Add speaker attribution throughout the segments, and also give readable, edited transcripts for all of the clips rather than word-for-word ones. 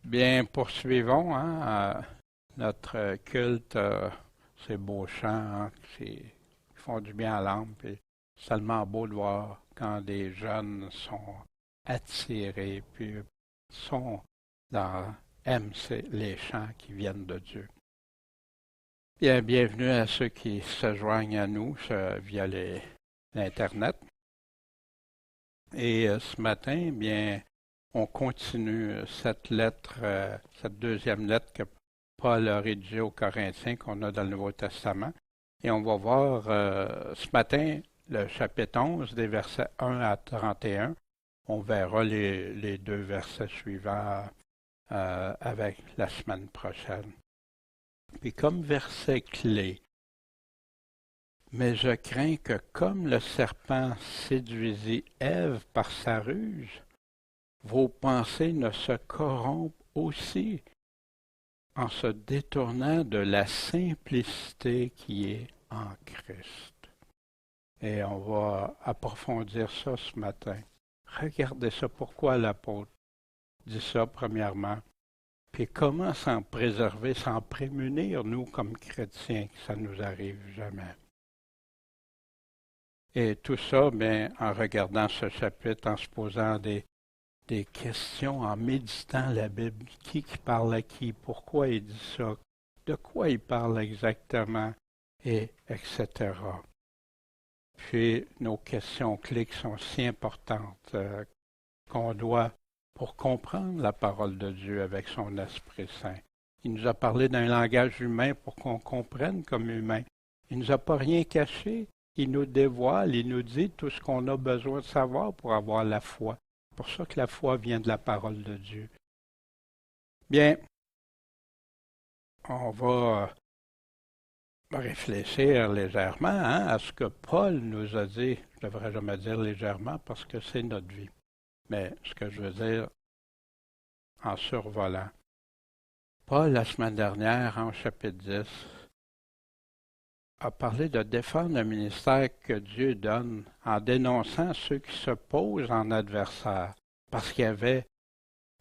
Speaker 1: Bien, poursuivons notre culte, ces beaux chants qui font du bien à l'âme. Puis c'est tellement beau de voir quand des jeunes sont attirés, puis sont dans, aiment les chants qui viennent de Dieu. Bien, bienvenue à ceux qui se joignent à nous via l'Internet. Et ce matin, bien, on continue cette lettre, cette deuxième lettre que Paul a rédigée aux Corinthiens qu'on a dans le Nouveau Testament. Et on va voir ce matin le chapitre 11 des versets 1 à 31. On verra les deux versets suivants avec la semaine prochaine. Puis comme verset clé, mais je crains que comme le serpent séduisit Ève par sa ruse, vos pensées ne se corrompent aussi en se détournant de la simplicité qui est en Christ. Et on va approfondir ça ce matin. Regardez ça, pourquoi l'apôtre dit ça premièrement, puis comment s'en préserver, s'en prémunir, nous, comme chrétiens, que ça ne nous arrive jamais. Et tout ça, bien, en regardant ce chapitre, en se posant des questions, en méditant la Bible. Qui parle à qui? Pourquoi il dit ça? De quoi il parle exactement? Et etc. Puis, nos questions clés qui sont si importantes qu'on doit, pour comprendre la parole de Dieu avec son Esprit Saint. Il nous a parlé d'un langage humain pour qu'on comprenne comme humain. Il ne nous a pas rien caché. Il nous dévoile, il nous dit tout ce qu'on a besoin de savoir pour avoir la foi. C'est pour ça que la foi vient de la parole de Dieu. Bien, on va réfléchir légèrement à ce que Paul nous a dit. Je ne devrais jamais dire légèrement parce que c'est notre vie. Mais ce que je veux dire en survolant. Paul, la semaine dernière, en chapitre 10, a parlé de défendre le ministère que Dieu donne en dénonçant ceux qui se posent en adversaires. Parce qu'il y avait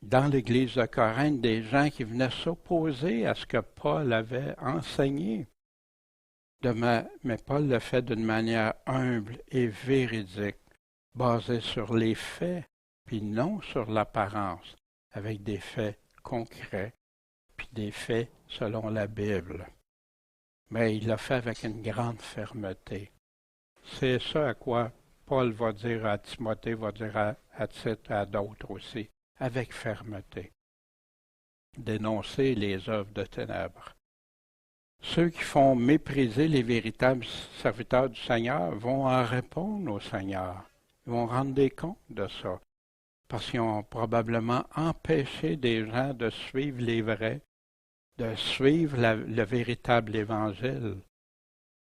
Speaker 1: dans l'Église de Corinthe des gens qui venaient s'opposer à ce que Paul avait enseigné. Mais Paul le fait d'une manière humble et véridique, basée sur les faits, puis non sur l'apparence, avec des faits concrets, puis des faits selon la Bible. Mais il l'a fait avec une grande fermeté. C'est ça à quoi Paul va dire à Timothée, va dire à Tite, à d'autres aussi, avec fermeté. Dénoncer les œuvres de ténèbres. Ceux qui font mépriser les véritables serviteurs du Seigneur vont en répondre au Seigneur. Ils vont rendre des comptes de ça. Parce qu'ils ont probablement empêché des gens de suivre les vrais, de suivre le véritable évangile,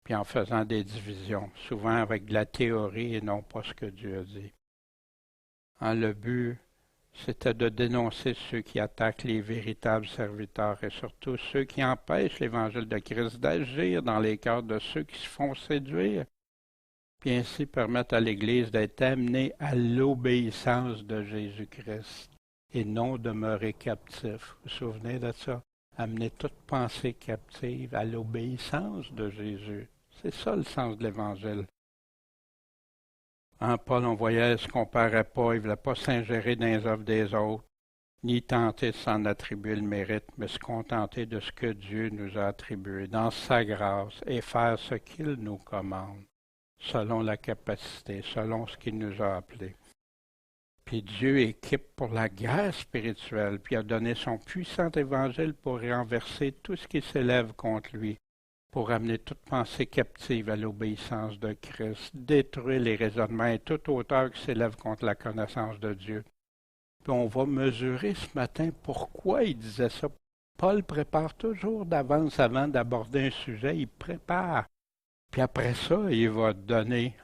Speaker 1: puis en faisant des divisions, souvent avec de la théorie et non pas ce que Dieu a dit. Le but, c'était de dénoncer ceux qui attaquent les véritables serviteurs et surtout ceux qui empêchent l'évangile de Christ d'agir dans les cœurs de ceux qui se font séduire, puis ainsi permettre à l'Église d'être amenée à l'obéissance de Jésus-Christ et non demeurer captif. Vous vous souvenez de ça? Amener toute pensée captive à l'obéissance de Jésus. C'est ça le sens de l'Évangile. Paul, on voyait, ne se comparait pas, il ne voulait pas s'ingérer dans les œuvres des autres, ni tenter de s'en attribuer le mérite, mais se contenter de ce que Dieu nous a attribué dans sa grâce et faire ce qu'il nous commande, selon la capacité, selon ce qu'il nous a appelé. Puis Dieu équipe pour la guerre spirituelle, puis a donné son puissant évangile pour renverser tout ce qui s'élève contre lui, pour amener toute pensée captive à l'obéissance de Christ, détruire les raisonnements et toute hauteur qui s'élève contre la connaissance de Dieu. Puis on va mesurer ce matin pourquoi il disait ça. Paul prépare toujours d'avance avant d'aborder un sujet, il prépare. Puis après ça, il va donner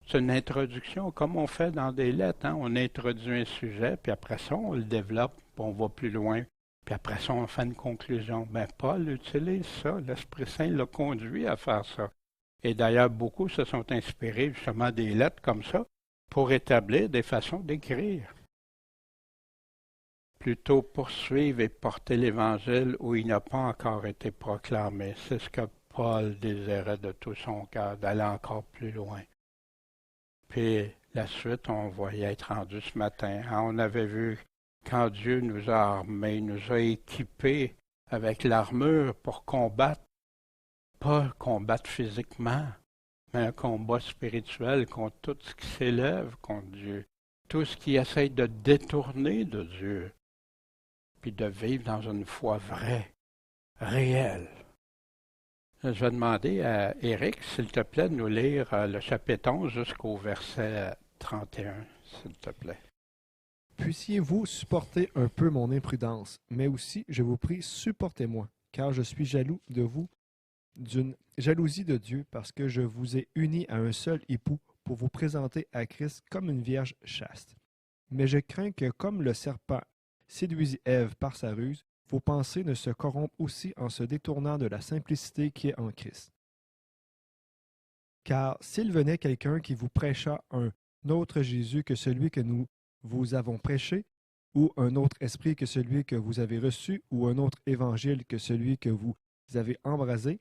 Speaker 1: c'est une introduction, comme on fait dans des lettres. On introduit un sujet, puis après ça, on le développe, puis on va plus loin. Puis après ça, on fait une conclusion. Mais Paul utilise ça. L'Esprit Saint l'a conduit à faire ça. Et d'ailleurs, beaucoup se sont inspirés justement des lettres comme ça pour établir des façons d'écrire. plutôt poursuivre et porter l'Évangile où il n'a pas encore été proclamé. C'est ce que Paul désirait de tout son cœur, d'aller encore plus loin. Puis la suite, on va y être rendu ce matin. On avait vu quand Dieu nous a armés, nous a équipés avec l'armure pour combattre, pas combattre physiquement, mais un combat spirituel contre tout ce qui s'élève contre Dieu, tout ce qui essaye de détourner de Dieu, puis de vivre dans une foi vraie, réelle. Je vais demander à Éric, s'il te plaît, de nous lire le chapitre 11 jusqu'au verset 31, s'il te plaît.
Speaker 2: Puissiez-vous supporter un peu mon imprudence, mais aussi, je vous prie, supportez-moi, car je suis jaloux de vous d'une jalousie de Dieu, parce que je vous ai unis à un seul époux pour vous présenter à Christ comme une vierge chaste. Mais je crains que, comme le serpent séduisit Ève par sa ruse, vos pensées ne se corrompent aussi en se détournant de la simplicité qui est en Christ. Car s'il venait quelqu'un qui vous prêchât un autre Jésus que celui que nous vous avons prêché, ou un autre esprit que celui que vous avez reçu, ou un autre évangile que celui que vous avez embrasé,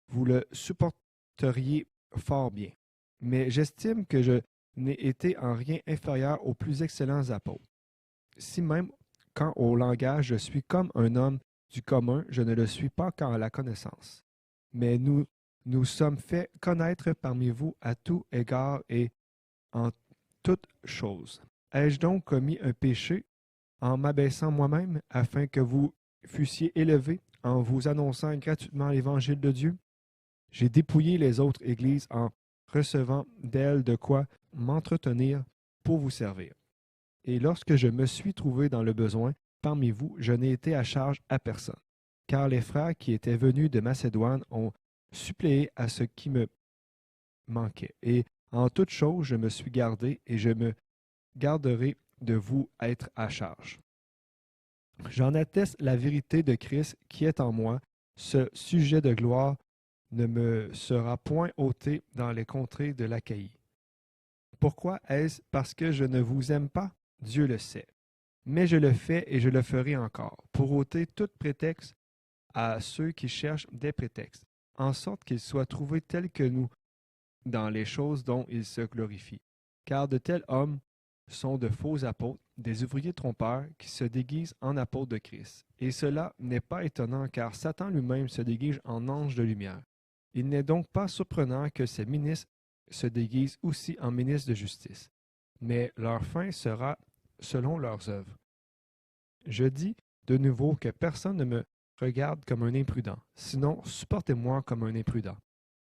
Speaker 2: vous le supporteriez fort bien. Mais j'estime que je n'ai été en rien inférieur aux plus excellents apôtres. Si même, quant au langage, je suis comme un homme du commun, je ne le suis pas qu'en la connaissance. Mais nous sommes fait connaître parmi vous à tout égard et en toutes choses. Ai-je donc commis un péché en m'abaissant moi-même, afin que vous fussiez élevés en vous annonçant gratuitement l'Évangile de Dieu? J'ai dépouillé les autres églises en recevant d'elles de quoi m'entretenir pour vous servir. Et lorsque je me suis trouvé dans le besoin, parmi vous, je n'ai été à charge à personne, car les frères qui étaient venus de Macédoine ont suppléé à ce qui me manquait. Et en toute chose, je me suis gardé et je me garderai de vous être à charge. J'en atteste la vérité de Christ qui est en moi, ce sujet de gloire ne me sera point ôté dans les contrées de l'Achaïe. Pourquoi est-ce parce que je ne vous aime pas? Dieu le sait. Mais je le fais et je le ferai encore, pour ôter tout prétexte à ceux qui cherchent des prétextes, en sorte qu'ils soient trouvés tels que nous dans les choses dont ils se glorifient. Car de tels hommes sont de faux apôtres, des ouvriers trompeurs qui se déguisent en apôtres de Christ. Et cela n'est pas étonnant, car Satan lui-même se déguise en ange de lumière. Il n'est donc pas surprenant que ces ministres se déguisent aussi en ministres de justice. Mais leur fin sera selon leurs œuvres. Je dis de nouveau que personne ne me regarde comme un imprudent, sinon supportez-moi comme un imprudent,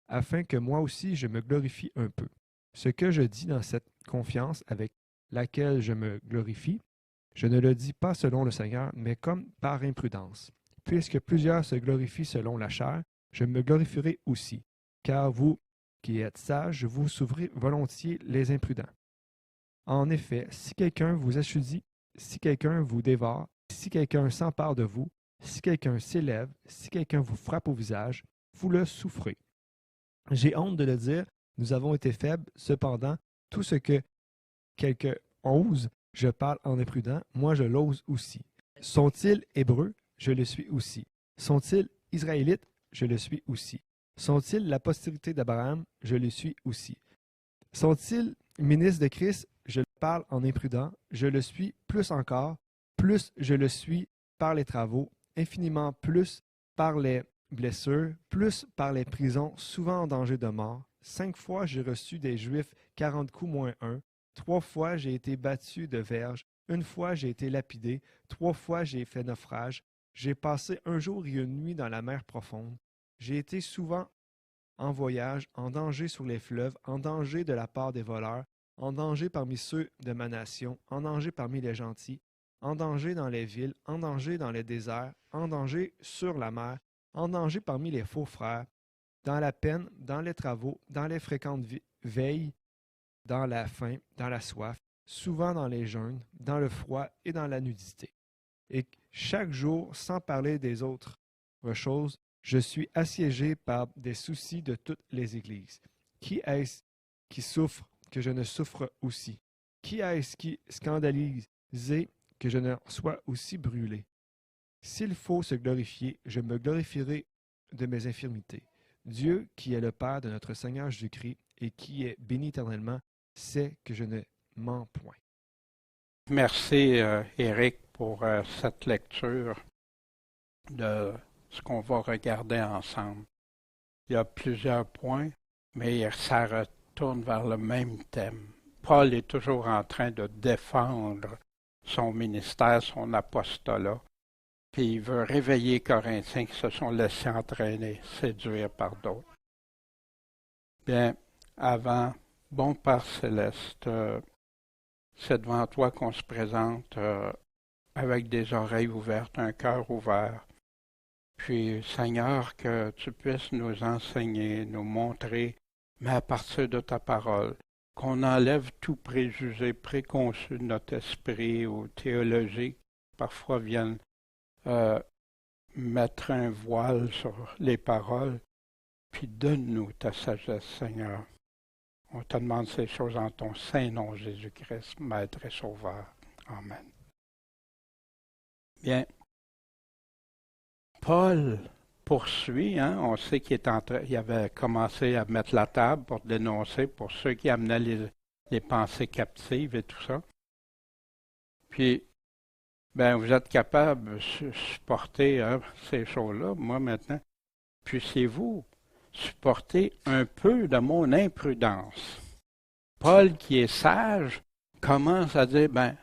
Speaker 2: afin que moi aussi je me glorifie un peu. Ce que je dis dans cette confiance avec laquelle je me glorifie, je ne le dis pas selon le Seigneur, mais comme par imprudence. Puisque plusieurs se glorifient selon la chair, je me glorifierai aussi, car vous qui êtes sages, vous s'ouvrez volontiers les imprudents. En effet, si quelqu'un vous assoudit, si quelqu'un vous dévore, si quelqu'un s'empare de vous, si quelqu'un s'élève, si quelqu'un vous frappe au visage, vous le souffrez. J'ai honte de le dire, nous avons été faibles, cependant, tout ce que quelqu'un ose, je parle en imprudent, moi je l'ose aussi. Sont-ils hébreux? Je le suis aussi. Sont-ils israélites? Je le suis aussi. Sont-ils la postérité d'Abraham? Je le suis aussi. Sont-ils ministres de Christ? Je parle en imprudent, je le suis plus encore, plus je le suis par les travaux, infiniment plus par les blessures, plus par les prisons, souvent en danger de mort. 5 fois j'ai reçu des Juifs 40 coups moins 1. 3 fois j'ai été battu de verge. 1 fois j'ai été lapidé. 3 fois j'ai fait naufrage. J'ai passé un jour et une nuit dans la mer profonde. J'ai été souvent en voyage, en danger sur les fleuves, en danger de la part des voleurs, en danger parmi ceux de ma nation, en danger parmi les gentils, en danger dans les villes, en danger dans les déserts, en danger sur la mer, en danger parmi les faux frères, dans la peine, dans les travaux, dans les fréquentes veilles, dans la faim, dans la soif, souvent dans les jeûnes, dans le froid et dans la nudité. Et chaque jour, sans parler des autres choses, je suis assiégé par des soucis de toutes les églises. Qui est-ce qui souffre que je ne souffre aussi? Qui est-ce qui scandalisé que je ne sois aussi brûlé. S'il faut se glorifier, je me glorifierai de mes infirmités. Dieu, qui est le Père de notre Seigneur Jésus-Christ et qui est béni éternellement, sait que je ne mens point.
Speaker 1: Merci, Éric, pour cette lecture de ce qu'on va regarder ensemble. Il y a plusieurs points, mais ça retourne vers le même thème. Paul est toujours en train de défendre son ministère, son apostolat, puis il veut réveiller les Corinthiens qui se sont laissés entraîner, séduire par d'autres. Bien, avant, bon Père céleste, c'est devant toi qu'on se présente avec des oreilles ouvertes, un cœur ouvert. Puis, Seigneur, que tu puisses nous enseigner, nous montrer, mais à partir de ta parole, qu'on enlève tout préjugé préconçu de notre esprit ou théologie qui parfois viennent mettre un voile sur les paroles, puis donne-nous ta sagesse, Seigneur. On te demande ces choses en ton saint nom, Jésus-Christ, Maître et Sauveur. Amen. Bien. Paul poursuit, on sait qu'il il avait commencé à mettre la table pour dénoncer pour ceux qui amenaient les pensées captives et tout ça. Puis, ben, vous êtes capable de supporter ces choses-là, moi maintenant. Puissiez-vous supporter un peu de mon imprudence. Paul, qui est sage, commence à dire, ben,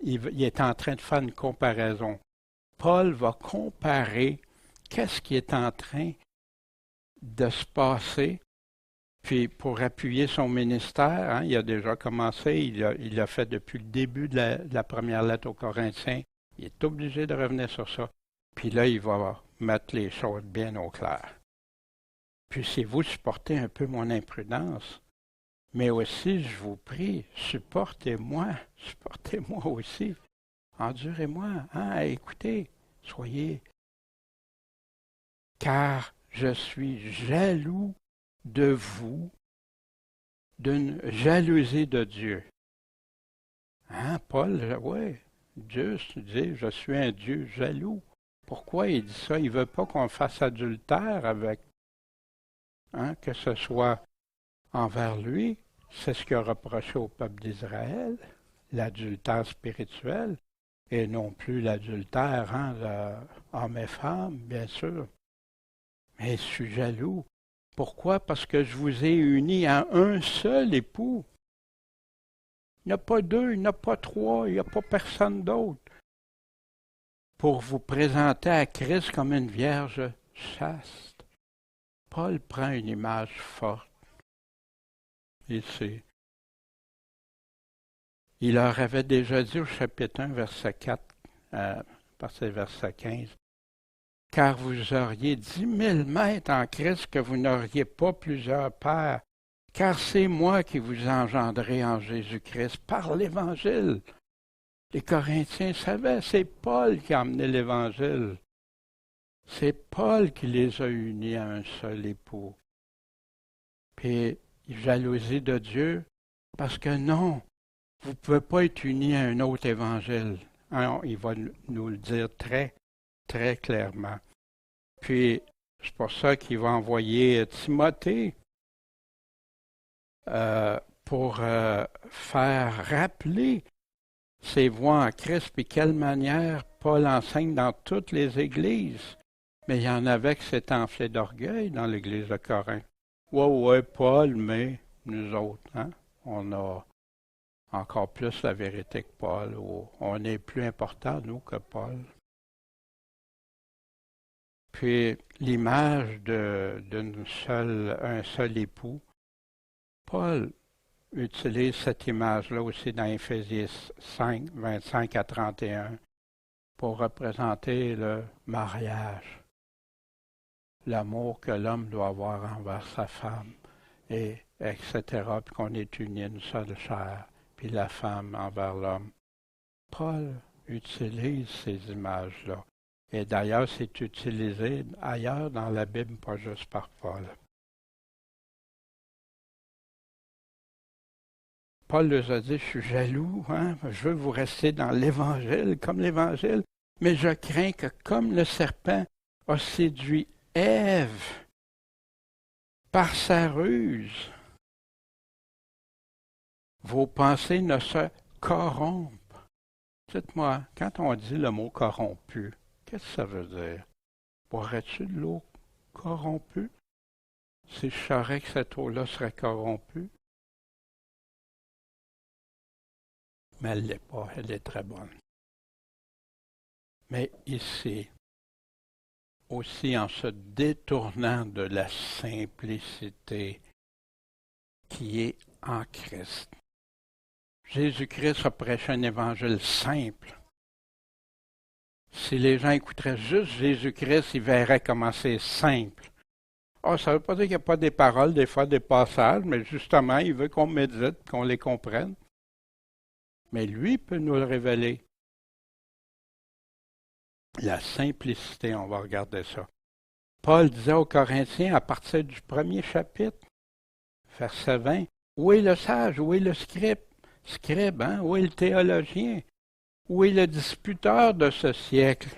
Speaker 1: il est en train de faire une comparaison. Paul va comparer qu'est-ce qui est en train de se passer, puis pour appuyer son ministère, il a déjà commencé, il l'a fait depuis le début de la première lettre aux Corinthiens, il est obligé de revenir sur ça, puis là, il va mettre les choses bien au clair. Puissiez-vous supporter un peu mon imprudence, mais aussi, je vous prie, supportez-moi aussi. Endurez-moi, écoutez, soyez, car je suis jaloux de vous, d'une jalousie de Dieu. Paul, oui, Dieu dit, je suis un Dieu jaloux. Pourquoi il dit ça? Il ne veut pas qu'on fasse adultère avec, que ce soit envers lui. C'est ce qu'il a reproché au peuple d'Israël, l'adultère spirituel. Et non plus l'adultère, homme et femme, bien sûr. Mais je suis jaloux. Pourquoi? Parce que je vous ai unis à un seul époux. Il n'y a pas deux, il n'y a pas trois, il n'y a pas personne d'autre. Pour vous présenter à Christ comme une vierge chaste. Paul prend une image forte. Ici. Il leur avait déjà dit au chapitre 1, verset 4, partir verset 15, « Car vous auriez 10 000 maîtres en Christ que vous n'auriez pas plusieurs pères, car c'est moi qui vous engendrai en Jésus-Christ par l'Évangile. » Les Corinthiens savaient, c'est Paul qui a amené l'Évangile. C'est Paul qui les a unis à un seul époux. Puis, jalousie de Dieu, parce que non, vous ne pouvez pas être unis à un autre évangile. Il va nous le dire très, très clairement. Puis, c'est pour ça qu'il va envoyer Timothée pour faire rappeler ses voies en Christ, puis quelle manière Paul enseigne dans toutes les églises. Mais il y en avait qui s'étaient enflés d'orgueil dans l'église de Corinthe. Ouais, Paul, mais nous autres, on a encore plus la vérité que Paul, ou on est plus important, nous, que Paul. Puis l'image d'un seul époux, Paul utilise cette image-là aussi dans Éphésiens 5, 25 à 31, pour représenter le mariage, l'amour que l'homme doit avoir envers sa femme, et etc., puis qu'on est unis une seule chair, puis la femme envers l'homme. Paul utilise ces images-là. Et d'ailleurs, c'est utilisé ailleurs dans la Bible, pas juste par Paul. Paul leur a dit, je suis jaloux, hein? Je veux vous rester dans l'Évangile, comme l'Évangile, mais je crains que comme le serpent a séduit Ève par sa ruse, vos pensées ne se corrompent. Dites-moi, quand on dit le mot corrompu, qu'est-ce que ça veut dire? Boirais-tu de l'eau corrompue? Si je saurais que cette eau-là serait corrompue? Mais elle ne l'est pas, elle est très bonne. Mais ici, aussi en se détournant de la simplicité qui est en Christ. Jésus-Christ a prêché un évangile simple. Si les gens écouteraient juste Jésus-Christ, ils verraient comment c'est simple. Oh, ça ne veut pas dire qu'il n'y a pas des paroles, des fois des passages, mais justement, il veut qu'on médite, qu'on les comprenne. Mais lui peut nous le révéler. La simplicité, on va regarder ça. Paul disait aux Corinthiens, à partir du premier chapitre, verset 20, « Où est le sage? Où est le scribe, hein? Où est le théologien? Où est le disputeur de ce siècle?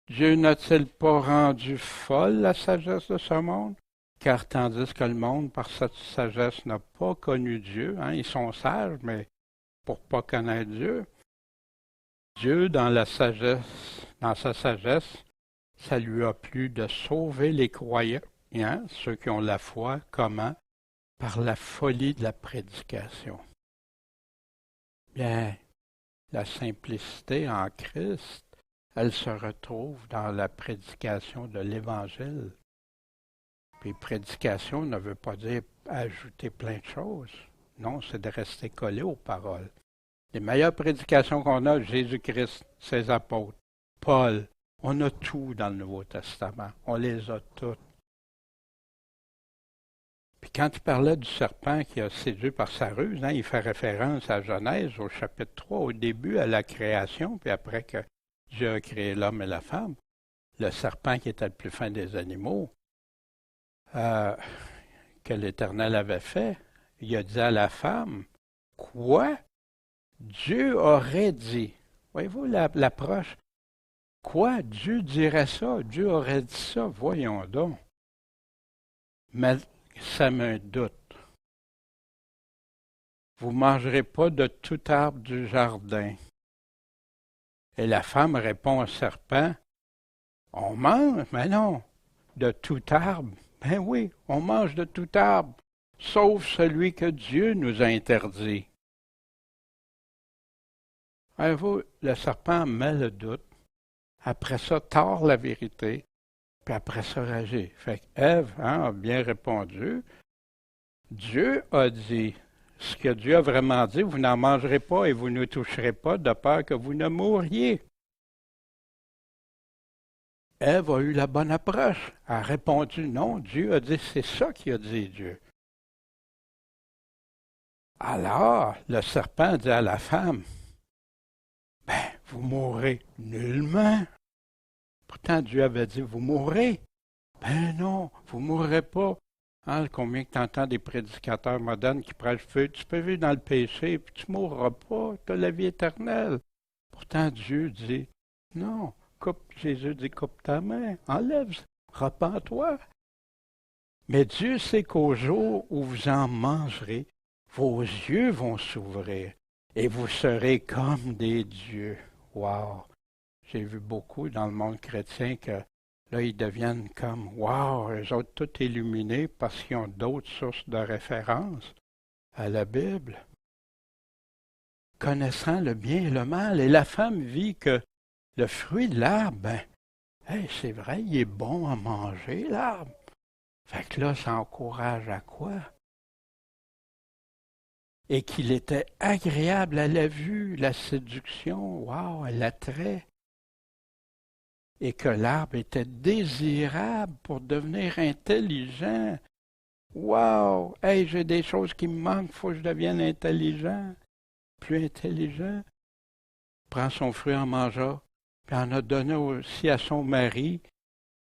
Speaker 1: Dieu n'a-t-il pas rendu folle la sagesse de ce monde? Car tandis que le monde, par cette sagesse, n'a pas connu Dieu, hein? Ils sont sages, mais pour ne pas connaître Dieu, Dieu, dans sa sagesse, ça lui a plu de sauver les croyants, hein, ceux qui ont la foi. Comment? Par la folie de la prédication. Bien, la simplicité en Christ, elle se retrouve dans la prédication de l'Évangile. Puis prédication ne veut pas dire ajouter plein de choses. Non, c'est de rester collé aux paroles. Les meilleures prédications qu'on a, Jésus-Christ, ses apôtres, Paul, on a tout dans le Nouveau Testament. On les a toutes. Puis quand il parlait du serpent qui a séduit par sa ruse, hein, il fait référence à Genèse au chapitre 3, au début, à la création, puis après que Dieu a créé l'homme et la femme, le serpent qui était le plus fin des animaux, que l'Éternel avait fait, il a dit à la femme, « Quoi? Dieu aurait dit. » Voyez-vous l'approche? Quoi? Dieu dirait ça? Dieu aurait dit ça? Voyons donc. Mais ça me doute. Vous ne mangerez pas de tout arbre du jardin. Et la femme répond au serpent, on mange? Mais non. De tout arbre? Ben oui, on mange de tout arbre, sauf celui que Dieu nous a interdit. Voyez-vous, le serpent met le doute, après ça tord la vérité, puis après ça réagit. Fait qu'Ève a bien répondu. Dieu a dit, ce que Dieu a vraiment dit, vous n'en mangerez pas et vous ne toucherez pas de peur que vous ne mouriez. Ève a eu la bonne approche, a répondu non, Dieu a dit, c'est ça qu'il a dit Dieu. Alors, le serpent dit à la femme, ben, vous mourrez nullement. Pourtant, Dieu avait dit, vous mourrez. Ben non, vous ne mourrez pas. Hein, combien que tu entends des prédicateurs modernes qui prêchent, tu peux vivre dans le péché, puis tu ne mourras pas, tu as la vie éternelle. Pourtant, Dieu dit, non, Jésus dit, coupe ta main, enlève, repens-toi. Mais Dieu sait qu'au jour où vous en mangerez, vos yeux vont s'ouvrir et vous serez comme des dieux. Wow! J'ai vu beaucoup dans le monde chrétien que là, ils deviennent comme, wow, eux autres tout illuminés parce qu'ils ont d'autres sources de référence à la Bible. Connaissant le bien et le mal. Et la femme vit que le fruit de l'arbre, ben, hey, c'est vrai, il est bon à manger, l'arbre. Fait que là, ça encourage à quoi? Et qu'il était agréable à la vue, la séduction, wow, l'attrait. Et que l'arbre était désirable pour devenir intelligent. Wow! Hey, j'ai des choses qui me manquent, il faut que je devienne intelligent. Plus intelligent. Prend son fruit en mangea, puis en a donné aussi à son mari,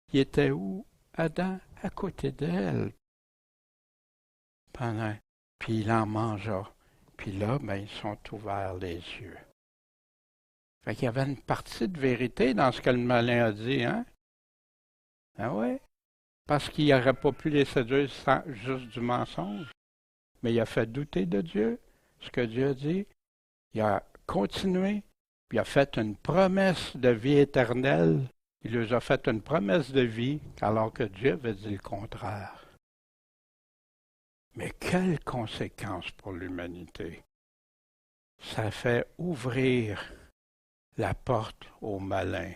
Speaker 1: qui était où? Adam, à côté d'elle. Puis il en mangea. Puis là, ben, ils sont ouverts les yeux. Fait qu'il y avait une partie de vérité dans ce que le malin a dit, hein? Ah ouais? Parce qu'il n'aurait pas pu les séduire sans juste du mensonge. Mais il a fait douter de Dieu, ce que Dieu a dit. Il a continué, puis il a fait une promesse de vie éternelle. Il leur a fait une promesse de vie, alors que Dieu avait dit le contraire. Mais quelles conséquences pour l'humanité? Ça fait ouvrir la porte aux malins.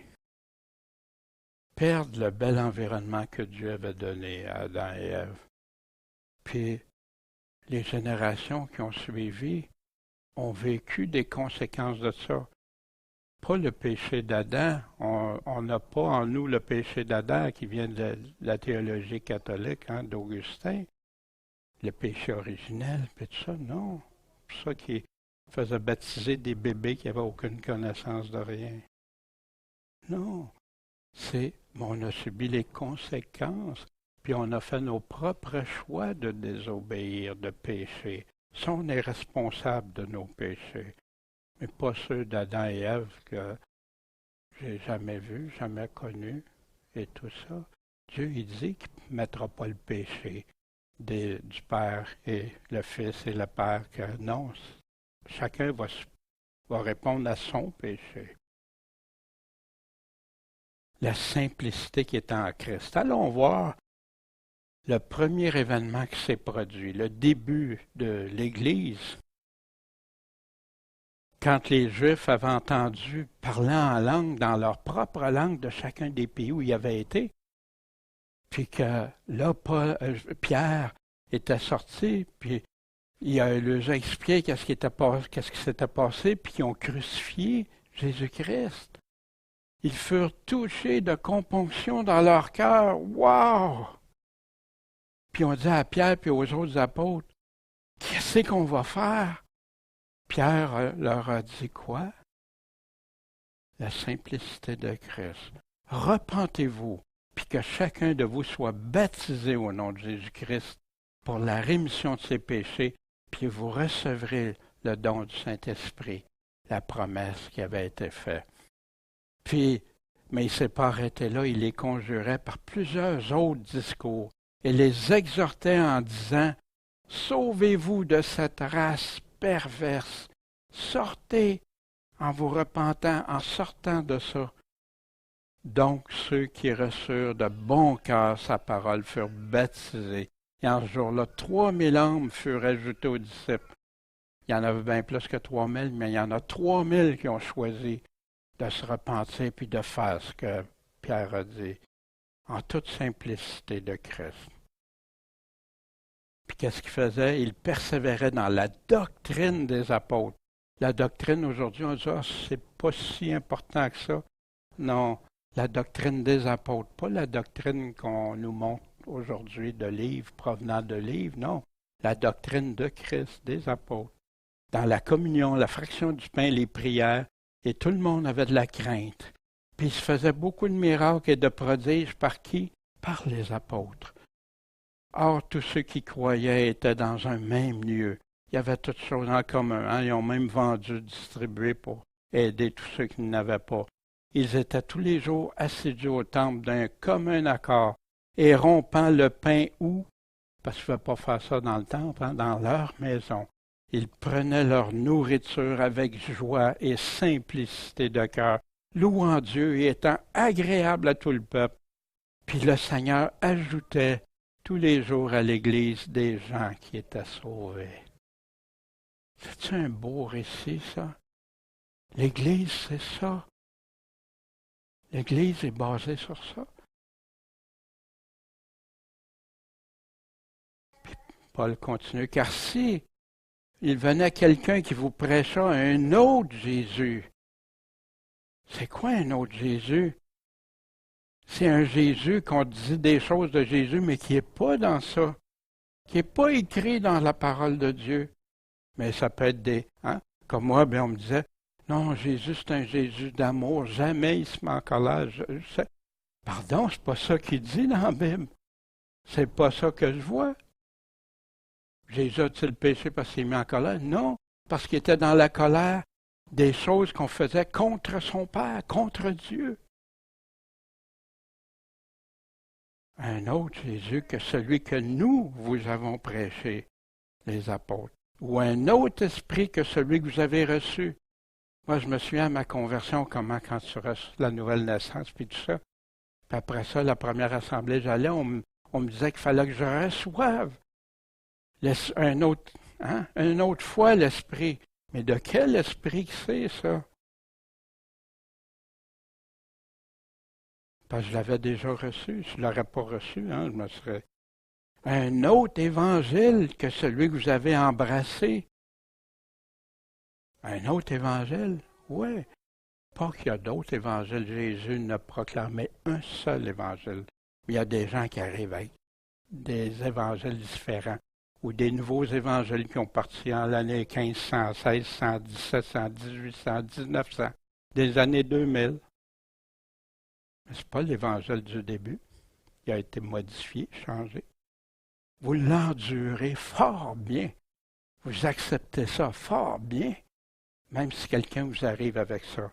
Speaker 1: Perdre le bel environnement que Dieu avait donné à Adam et Ève. Puis les générations qui ont suivi ont vécu des conséquences de ça. Pas le péché d'Adam. On n'a pas en nous le péché d'Adam qui vient de la théologie catholique, hein, d'Augustin. Le péché originel, puis tout ça, non. C'est pour ça qu'il faisait baptiser des bébés qui n'avaient aucune connaissance de rien. Non. On a subi les conséquences, puis on a fait nos propres choix de désobéir, de pécher. Ça, on est responsable de nos péchés, mais pas ceux d'Adam et Ève que j'ai jamais vus, jamais connus, et tout ça. Dieu, il dit qu'il ne mettra pas le péché du Père et le Fils et le Père, que non, chacun va répondre à son péché. La simplicité qui est en Christ. Allons voir le premier événement qui s'est produit, le début de l'Église. Quand les Juifs avaient entendu parler en langue, dans leur propre langue de chacun des pays où ils avaient été, puis que là, Pierre était sorti, puis il leur a expliqué qu'est-ce qui s'était passé, puis ils ont crucifié Jésus-Christ. Ils furent touchés de compunction dans leur cœur. Wow! Puis on dit à Pierre et aux autres apôtres, qu'est-ce qu'on va faire? Pierre leur a dit quoi? La simplicité de Christ. Repentez-vous, puis que chacun de vous soit baptisé au nom de Jésus-Christ pour la rémission de ses péchés, puis vous recevrez le don du Saint-Esprit, la promesse qui avait été faite. Puis, mais il ne s'est pas arrêté là, il les conjurait par plusieurs autres discours et les exhortait en disant, « Sauvez-vous de cette race perverse, sortez en vous repentant, en sortant de ça. » Donc ceux qui reçurent de bon cœur sa parole furent baptisés. Et en ce jour-là, 3000 âmes furent ajoutées aux disciples. Il y en avait bien plus que 3000, mais il y en a 3000 qui ont choisi de se repentir puis de faire ce que Pierre a dit, en toute simplicité de Christ. Puis qu'est-ce qu'il faisait? Il persévérait dans la doctrine des apôtres. La doctrine, aujourd'hui, on dit, c'est pas si important que ça. Non, la doctrine des apôtres, pas la doctrine qu'on nous montre aujourd'hui de livres, provenant de livres, non. La doctrine de Christ, des apôtres. Dans la communion, la fraction du pain, les prières, et tout le monde avait de la crainte. Puis il se faisait beaucoup de miracles et de prodiges par qui? Par les apôtres. Or, tous ceux qui croyaient étaient dans un même lieu. Il y avait toutes choses en commun. Hein? Ils ont même vendu, distribué pour aider tous ceux qui n'avaient pas. Ils étaient tous les jours assidus au temple d'un commun accord et rompant le pain où? Parce qu'ils ne pouvaient pas faire ça dans le temple, hein? Dans leur maison. Ils prenaient leur nourriture avec joie et simplicité de cœur, louant Dieu et étant agréables à tout le peuple. Puis le Seigneur ajoutait tous les jours à l'Église des gens qui étaient sauvés. C'est-tu un beau récit, ça? L'Église, c'est ça. L'Église est basée sur ça. Puis Paul continue, car si il venait quelqu'un qui vous prêcha un autre Jésus. C'est quoi un autre Jésus? C'est un Jésus qu'on dit des choses de Jésus, mais qui n'est pas dans ça, qui n'est pas écrit dans la parole de Dieu. Mais ça peut être des... Hein? Comme moi, on me disait, non, Jésus, c'est un Jésus d'amour, jamais il se met en colère. Pardon, c'est pas ça qu'il dit dans la Bible. C'est pas ça que je vois. Jésus a-t-il péché parce qu'il est mis en colère? Non. parce qu'il était dans la colère des choses qu'on faisait contre son Père, contre Dieu. Un autre Jésus que celui que nous vous avons prêché, les apôtres, ou un autre esprit que celui que vous avez reçu. Moi, je me souviens à ma conversion, comment quand tu reçois la nouvelle naissance, puis tout ça. Puis après ça, la première assemblée, j'allais, on me disait qu'il fallait que je reçoive une autre fois l'esprit. Mais de quel esprit que c'est, ça? Parce que je l'avais déjà reçu. Si je ne l'aurais pas reçu, je me serais... Un autre évangile que celui que vous avez embrassé. Un autre évangile? Oui. Pas qu'il y a d'autres évangiles. Jésus n'a proclamé un seul évangile. Il y a des gens qui arrivent avec des évangiles différents ou des nouveaux évangiles qui ont parti en l'année 1500, 1600, 1700, 1800, 1900, des années 2000. Mais ce n'est pas l'évangile du début. Il a été modifié, changé. Vous l'endurez fort bien. Vous acceptez ça fort bien, même si quelqu'un vous arrive avec ça.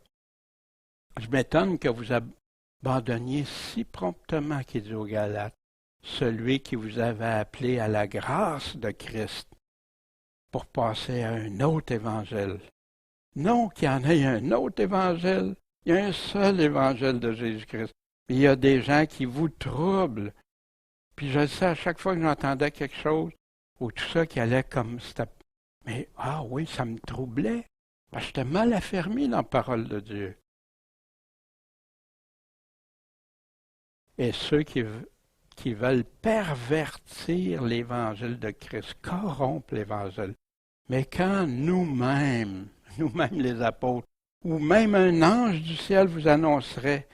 Speaker 1: Je m'étonne que vous abandonniez si promptement, qu'il dit aux Galates, celui qui vous avait appelé à la grâce de Christ pour passer à un autre évangile. Non qu'il y en ait un autre évangile. Il y a un seul évangile de Jésus-Christ. Il y a des gens qui vous troublent. Puis je le sais, à chaque fois que j'entendais quelque chose, ou tout ça qui allait comme c'était. Mais oui, ça me troublait. Parce que j'étais mal affermi dans la parole de Dieu. Et ceux qui veulent pervertir l'évangile de Christ, corrompre l'évangile. Mais quand nous-mêmes les apôtres, ou même un ange du ciel vous annoncerait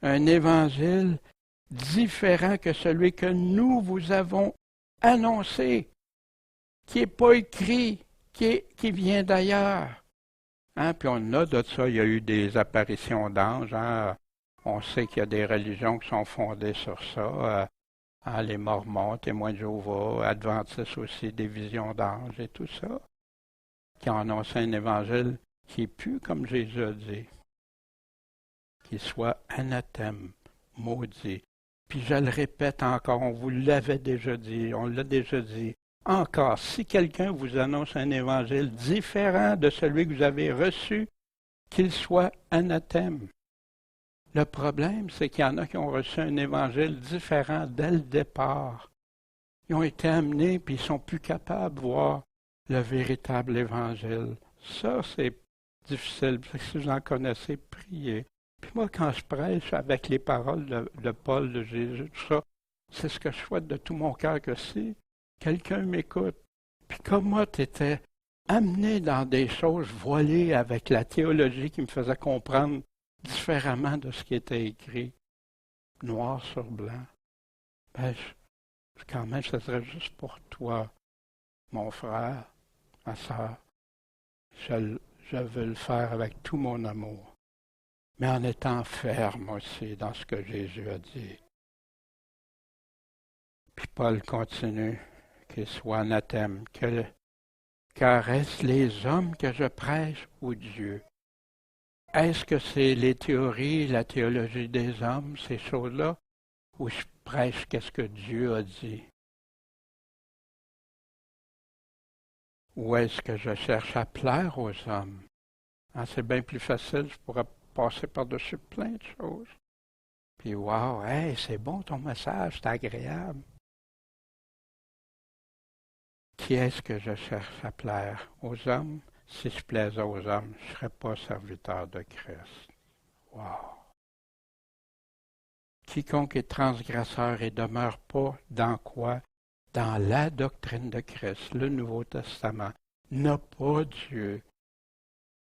Speaker 1: un évangile différent que celui que nous vous avons annoncé, qui n'est pas écrit, qui vient d'ailleurs. Puis on a de ça, il y a eu des apparitions d'anges. On sait qu'il y a des religions qui sont fondées sur ça. Les Mormons, Témoins de Jéhovah, Adventistes aussi, des visions d'anges et tout ça, qui ont annoncé un évangile qui est plus comme Jésus a dit, qu'il soit anathème, maudit. Puis je le répète encore, on vous l'avait déjà dit, on l'a déjà dit. Encore, si quelqu'un vous annonce un évangile différent de celui que vous avez reçu, qu'il soit anathème. Le problème, c'est qu'il y en a qui ont reçu un évangile différent dès le départ. Ils ont été amenés, puis ils ne sont plus capables de voir le véritable évangile. Ça, c'est difficile. Si vous en connaissez, priez. Puis moi, quand je prêche avec les paroles de Paul, de Jésus, tout ça, c'est ce que je souhaite de tout mon cœur, que si quelqu'un m'écoute, puis comme moi, tu étais amené dans des choses voilées avec la théologie qui me faisait comprendre différemment de ce qui était écrit, noir sur blanc, quand même, ce serait juste pour toi, mon frère, ma soeur. Je veux le faire avec tout mon amour, mais en étant ferme aussi dans ce que Jésus a dit. Puis Paul continue, qu'il soit anathème, car est-ce les hommes que je prêche ou Dieu? Est-ce que c'est les théories, la théologie des hommes, ces choses-là, ou je prêche qu'est-ce que Dieu a dit? Ou est-ce que je cherche à plaire aux hommes? C'est bien plus facile, je pourrais passer par-dessus plein de choses. Puis, wow, hey, c'est bon ton message, c'est agréable. Qui est-ce que je cherche à plaire? Aux hommes? Si je plaisais aux hommes, je ne serais pas serviteur de Christ. Wow! Quiconque est transgresseur et demeure pas dans quoi? Dans la doctrine de Christ, le Nouveau Testament, n'a pas Dieu.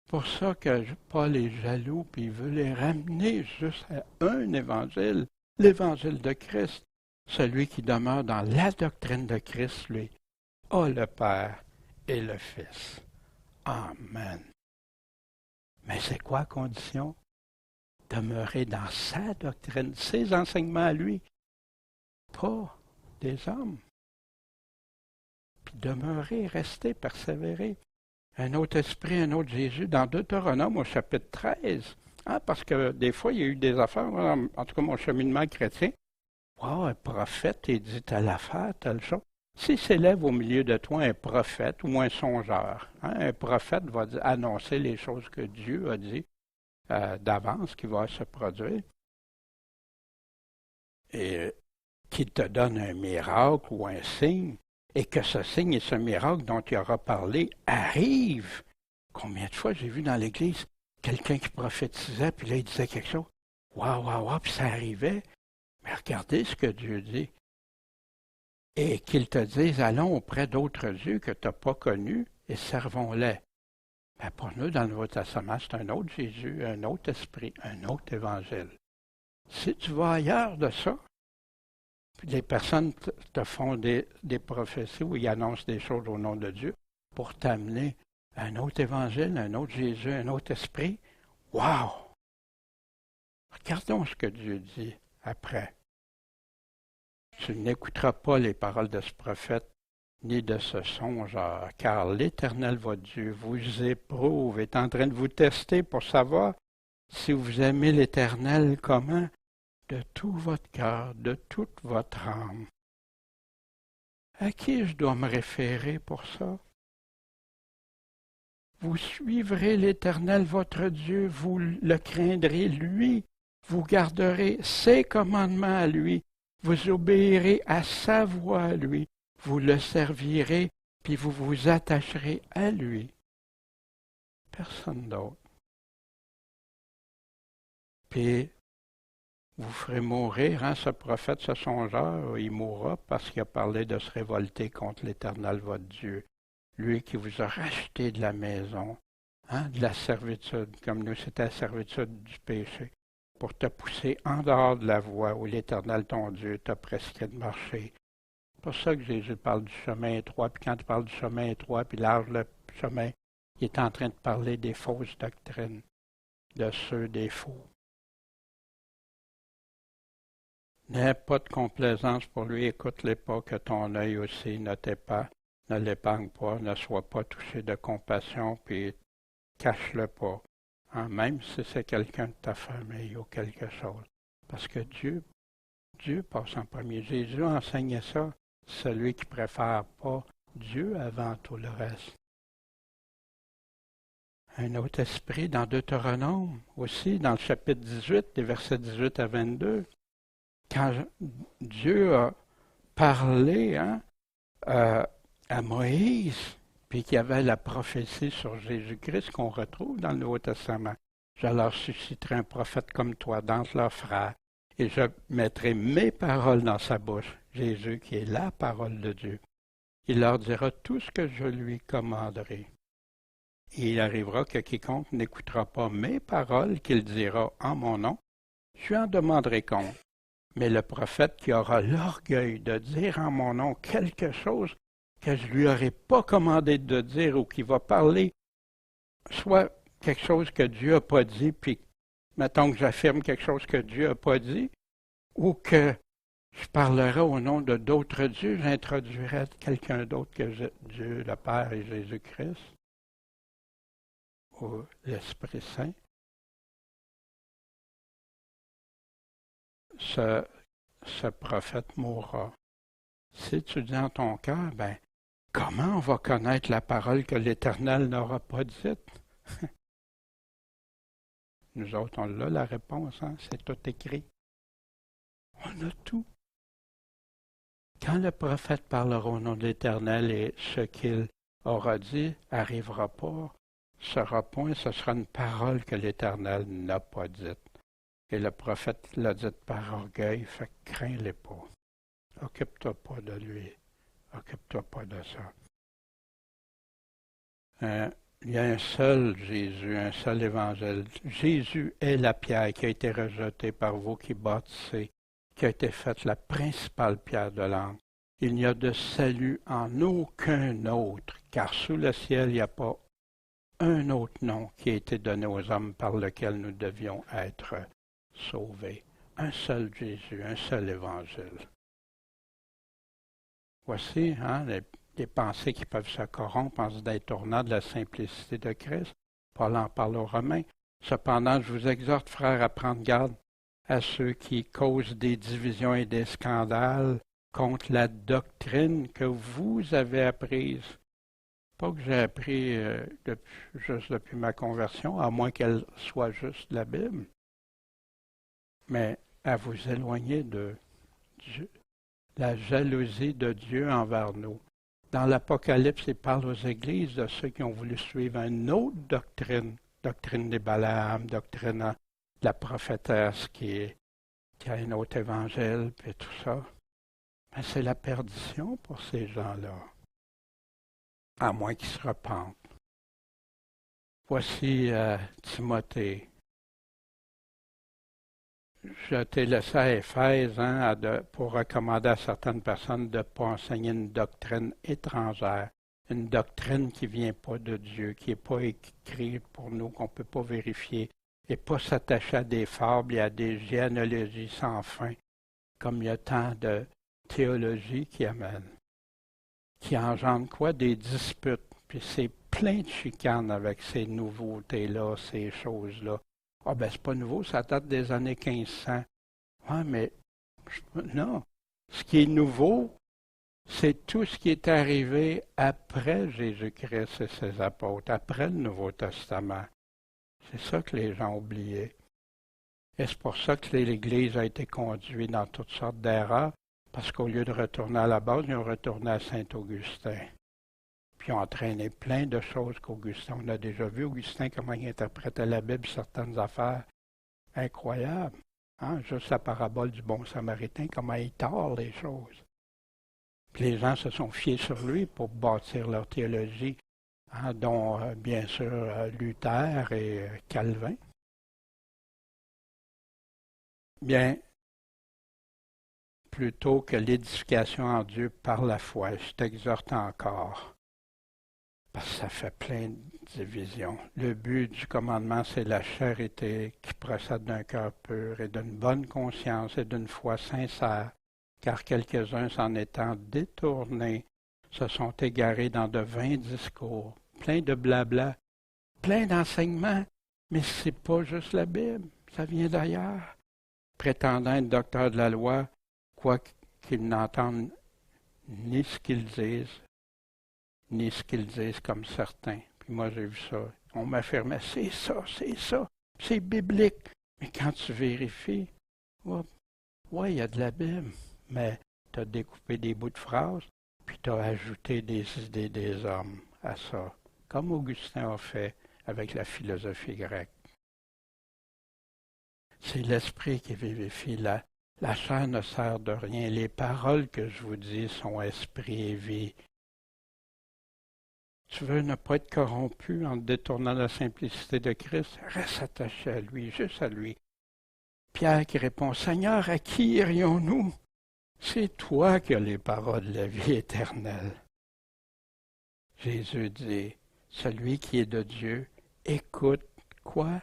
Speaker 1: Pour ça que Paul est jaloux, puis il veut les ramener juste à un évangile, l'évangile de Christ. Celui qui demeure dans la doctrine de Christ, lui, a le Père et le Fils. Amen. Mais c'est quoi la condition? Demeurer dans sa doctrine, ses enseignements à lui, pas des hommes. Puis demeurer, rester, persévérer. un autre esprit, un autre Jésus, dans Deutéronome au chapitre 13. Hein, parce que des fois, il y a eu des affaires, en tout cas mon cheminement chrétien. Wow, un prophète, il dit telle affaire, telle chose. S'il s'élève au milieu de toi un prophète ou un songeur, hein, un prophète va annoncer les choses que Dieu a dit d'avance qui va se produire. Et qu'il te donne un miracle ou un signe, et que ce signe et ce miracle dont tu auras parlé arrivent. Combien de fois j'ai vu dans l'Église quelqu'un qui prophétisait, puis là il disait quelque chose. Waouh, waouh, waouh, puis ça arrivait. Mais regardez ce que Dieu dit. Et qu'il te dise, allons auprès d'autres dieux que tu n'as pas connus et servons-les. Mais pour nous, dans le Nouveau Testament, c'est un autre Jésus, un autre esprit, un autre évangile. Si tu vas ailleurs de ça, puis les personnes te font des prophéties où ils annoncent des choses au nom de Dieu pour t'amener à un autre évangile, un autre Jésus, un autre esprit, wow! Regardons ce que Dieu dit après. Tu n'écouteras pas les paroles de ce prophète ni de ce songeur, car l'Éternel votre Dieu vous éprouve, est en train de vous tester pour savoir si vous aimez l'Éternel comment? De tout votre cœur, de toute votre âme. À qui je dois me référer pour ça? Vous suivrez l'Éternel votre Dieu, vous le craindrez lui, vous garderez ses commandements à lui, vous obéirez à sa voix à lui, vous le servirez, puis vous vous attacherez à lui. Personne d'autre. Puis, vous ferez mourir, hein, ce prophète, ce songeur, il mourra parce qu'il a parlé de se révolter contre l'Éternel, votre Dieu. Lui qui vous a racheté de la maison, hein, de la servitude, comme nous, c'était la servitude du péché, pour te pousser en dehors de la voie où l'Éternel, ton Dieu, t'a prescrit de marcher. C'est pour ça que Jésus parle du chemin étroit, puis quand il parle du chemin étroit, puis large le chemin, il est en train de parler des fausses doctrines, de ceux des faux. N'aie pas de complaisance pour lui, écoute-les pas, que ton œil aussi ne l'épargne pas, ne sois pas touché de compassion, puis cache-le pas, hein, même si c'est quelqu'un de ta famille ou quelque chose. Parce que Dieu passe en premier. Jésus enseignait ça, celui qui préfère pas Dieu avant tout le reste. Un autre esprit dans Deutéronome aussi, dans le chapitre 18, des versets 18 à 22. Quand Dieu a parlé à Moïse, puis qu'il y avait la prophétie sur Jésus-Christ qu'on retrouve dans le Nouveau Testament, je leur susciterai un prophète comme toi d'entre leurs frères, et je mettrai mes paroles dans sa bouche, Jésus qui est la parole de Dieu. Il leur dira tout ce que je lui commanderai. Et il arrivera que quiconque n'écoutera pas mes paroles qu'il dira en mon nom, je lui en demanderai compte. Mais le prophète qui aura l'orgueil de dire en mon nom quelque chose que je ne lui aurais pas commandé de dire ou qui va parler, soit quelque chose que Dieu n'a pas dit, puis mettons que j'affirme quelque chose que Dieu n'a pas dit, ou que je parlerai au nom de d'autres dieux, j'introduirai quelqu'un d'autre que Dieu le Père et Jésus-Christ, ou l'Esprit Saint. Ce prophète mourra. Si tu dis en ton cœur, ben, comment on va connaître la parole que l'Éternel n'aura pas dite? Nous autres, on a la réponse, hein? C'est tout écrit. On a tout. Quand le prophète parlera au nom de l'Éternel et ce qu'il aura dit arrivera pas, sera point, ce sera une parole que l'Éternel n'a pas dite. Et le prophète l'a dit par orgueil, fait que crains-les pas. Occupe-toi pas de lui. Occupe-toi pas de ça. Il y a un seul Jésus, un seul évangile. Jésus est la pierre qui a été rejetée par vous qui bâtissez, qui a été faite la principale pierre de l'angle. Il n'y a de salut en aucun autre, car sous le ciel, il n'y a pas un autre nom qui a été donné aux hommes par lequel nous devions être sauvés. Un seul Jésus, un seul évangile. Voici, hein, des pensées qui peuvent se corrompre en se détournant de la simplicité de Christ. Paul en parle aux Romains. Cependant, je vous exhorte, frères, à prendre garde à ceux qui causent des divisions et des scandales contre la doctrine que vous avez apprise. Pas que j'ai appris juste depuis ma conversion, à moins qu'elle soit juste la Bible, mais à vous éloigner de Dieu, la jalousie de Dieu envers nous. Dans l'Apocalypse, il parle aux églises de ceux qui ont voulu suivre une autre doctrine, doctrine des Balaam, doctrine de la prophétesse qui a un autre évangile, puis tout ça. Mais c'est la perdition pour ces gens-là, à moins qu'ils se repentent. Voici Timothée. Je t'ai laissé à Éphèse pour recommander à certaines personnes de ne pas enseigner une doctrine étrangère, une doctrine qui ne vient pas de Dieu, qui n'est pas écrite pour nous, qu'on ne peut pas vérifier, et pas s'attacher à des fables et à des généalogies sans fin, comme il y a tant de théologie qui amène, qui engendre quoi? Des disputes. Puis c'est plein de chicanes avec ces nouveautés-là, ces choses-là. Ah ben c'est pas nouveau, ça date des années 1500. Ouais, mais non. Ce qui est nouveau, c'est tout ce qui est arrivé après Jésus-Christ et ses apôtres, après le Nouveau Testament. C'est ça que les gens ont oublié. Et c'est pour ça que l'Église a été conduite dans toutes sortes d'erreurs, parce qu'au lieu de retourner à la base, ils ont retourné à Saint-Augustin. Puis ils ont entraîné plein de choses qu'Augustin, on a déjà vu Augustin, comment il interprétait la Bible, certaines affaires incroyables. Hein? Juste la parabole du bon samaritain, comment il tord les choses. Puis les gens se sont fiés sur lui pour bâtir leur théologie, hein, dont bien sûr Luther et Calvin. Bien, plutôt que l'édification en Dieu par la foi, je t'exhorte encore. Parce que ça fait plein de divisions. Le but du commandement, c'est la charité qui procède d'un cœur pur et d'une bonne conscience et d'une foi sincère, car quelques-uns, s'en étant détournés, se sont égarés dans de vains discours, plein de blabla, plein d'enseignements, mais c'est pas juste la Bible, ça vient d'ailleurs. Prétendant être docteur de la loi, quoiqu'ils n'entendent ni ce qu'ils disent, ni ce qu'ils disent comme certains. Puis moi, j'ai vu ça. On m'affirmait, c'est ça, c'est biblique. Mais quand tu vérifies, ouais, il y a de la Bible, mais tu as découpé des bouts de phrases, puis tu as ajouté des idées des hommes à ça, comme Augustin a fait avec la philosophie grecque. C'est l'esprit qui vivifie. La chair ne sert de rien. Les paroles que je vous dis sont esprit et vie. Tu veux ne pas être corrompu en te détournant de la simplicité de Christ? Reste attaché à lui, juste à lui. Pierre qui répond, Seigneur, à qui irions-nous? C'est toi qui as les paroles de la vie éternelle. Jésus dit, celui qui est de Dieu, écoute quoi?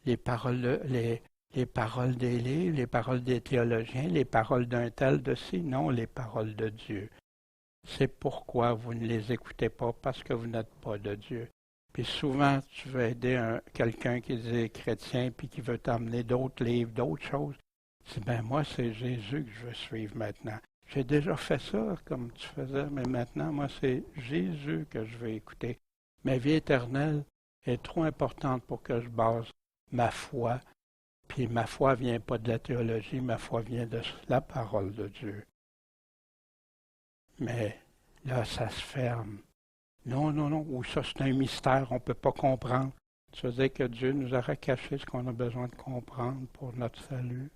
Speaker 1: Les paroles des livres, les paroles des théologiens, les paroles d'un tel de ci, non, les paroles de Dieu. C'est pourquoi vous ne les écoutez pas, parce que vous n'êtes pas de Dieu. Puis souvent, tu veux aider quelqu'un qui est chrétien, puis qui veut t'amener d'autres livres, d'autres choses. C'est ben moi, c'est Jésus que je veux suivre maintenant. J'ai déjà fait ça, comme tu faisais, mais maintenant, moi, c'est Jésus que je veux écouter. Ma vie éternelle est trop importante pour que je base ma foi. Puis ma foi vient pas de la théologie, ma foi vient de la parole de Dieu. Mais là, ça se ferme. Non, ou ça c'est un mystère, on ne peut pas comprendre. Ça veut dire que Dieu nous aura caché ce qu'on a besoin de comprendre pour notre salut.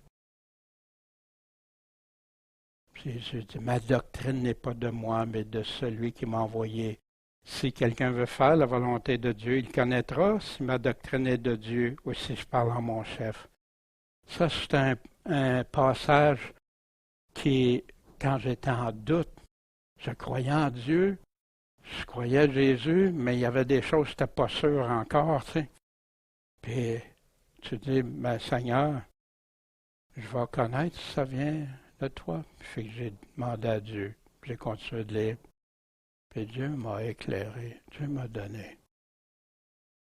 Speaker 1: Jésus dit, ma doctrine n'est pas de moi, mais de celui qui m'a envoyé. Si quelqu'un veut faire la volonté de Dieu, il connaîtra si ma doctrine est de Dieu ou si je parle en mon chef. Ça, c'est un passage qui, quand j'étais en doute, je croyais en Dieu, je croyais à Jésus, mais il y avait des choses que je n'étais pas sûr encore, tu sais. Puis tu dis, ben Seigneur, je vais connaître si ça vient de toi. Puis j'ai demandé à Dieu. J'ai continué de lire. Puis Dieu m'a éclairé, Dieu m'a donné.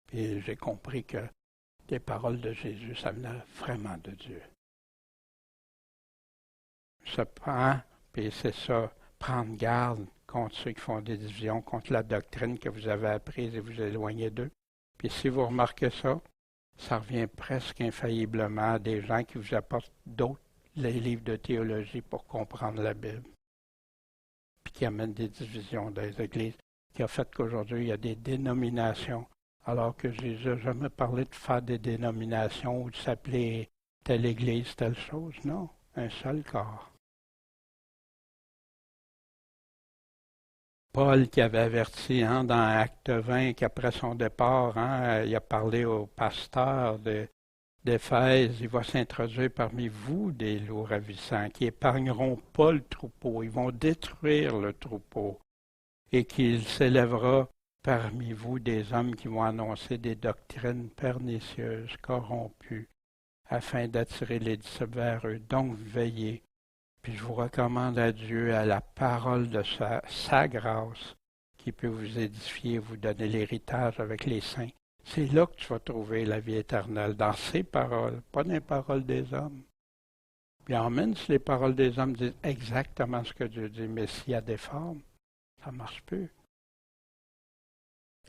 Speaker 1: Puis j'ai compris que les paroles de Jésus, ça venait vraiment de Dieu. Se prend, puis c'est ça, prendre garde contre ceux qui font des divisions, contre la doctrine que vous avez apprise et vous éloignez d'eux. Puis si vous remarquez ça, ça revient presque infailliblement à des gens qui vous apportent d'autres les livres de théologie pour comprendre la Bible, puis qui amènent des divisions dans les églises, qui a fait qu'aujourd'hui, il y a des dénominations, alors que Jésus n'a jamais parlé de faire des dénominations ou de s'appeler telle église, telle chose. Non, un seul corps. Paul qui avait averti dans Acte 20 qu'après son départ, il a parlé au pasteur d'Éphèse, il va s'introduire parmi vous des loups ravissants qui épargneront pas le troupeau, ils vont détruire le troupeau et qu'il s'élèvera parmi vous des hommes qui vont annoncer des doctrines pernicieuses, corrompues, afin d'attirer les disciples vers eux. Donc veillez. Puis je vous recommande à Dieu, à la parole de sa grâce, qui peut vous édifier, vous donner l'héritage avec les saints. C'est là que tu vas trouver la vie éternelle, dans ses paroles, pas dans les paroles des hommes. Puis même si les paroles des hommes disent exactement ce que Dieu dit, mais s'il y a des formes, ça ne marche plus.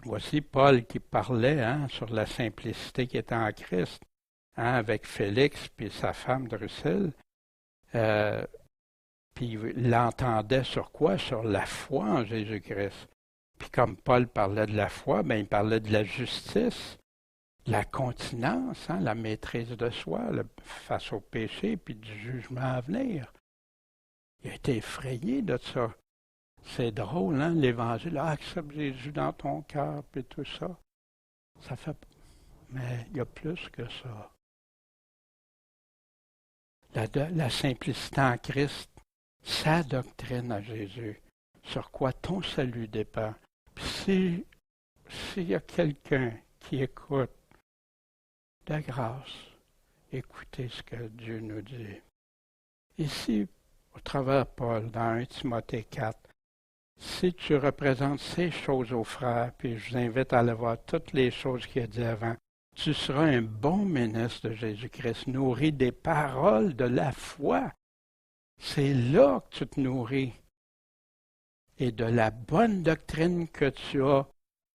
Speaker 1: Voici Paul qui parlait sur la simplicité qui était en Christ, avec Félix puis sa femme Drusille. Puis il l'entendait sur quoi? Sur la foi en Jésus-Christ. Puis comme Paul parlait de la foi, il parlait de la justice, la continence, la maîtrise de soi face au péché, puis du jugement à venir. Il a été effrayé de ça. C'est drôle, l'Évangile. Accepte Jésus dans ton cœur, puis tout ça. Ça fait... Mais il y a plus que ça. La simplicité en Christ, sa doctrine à Jésus, sur quoi ton salut dépend. Puis s'il y a quelqu'un qui écoute, de grâce, écoutez ce que Dieu nous dit. Ici, au travers de Paul, dans 1 Timothée 4, si tu représentes ces choses aux frères, puis je vous invite à aller voir toutes les choses qu'il a dit avant, tu seras un bon ministre de Jésus-Christ, nourri des paroles de la foi. C'est là que tu te nourris. Et de la bonne doctrine que tu as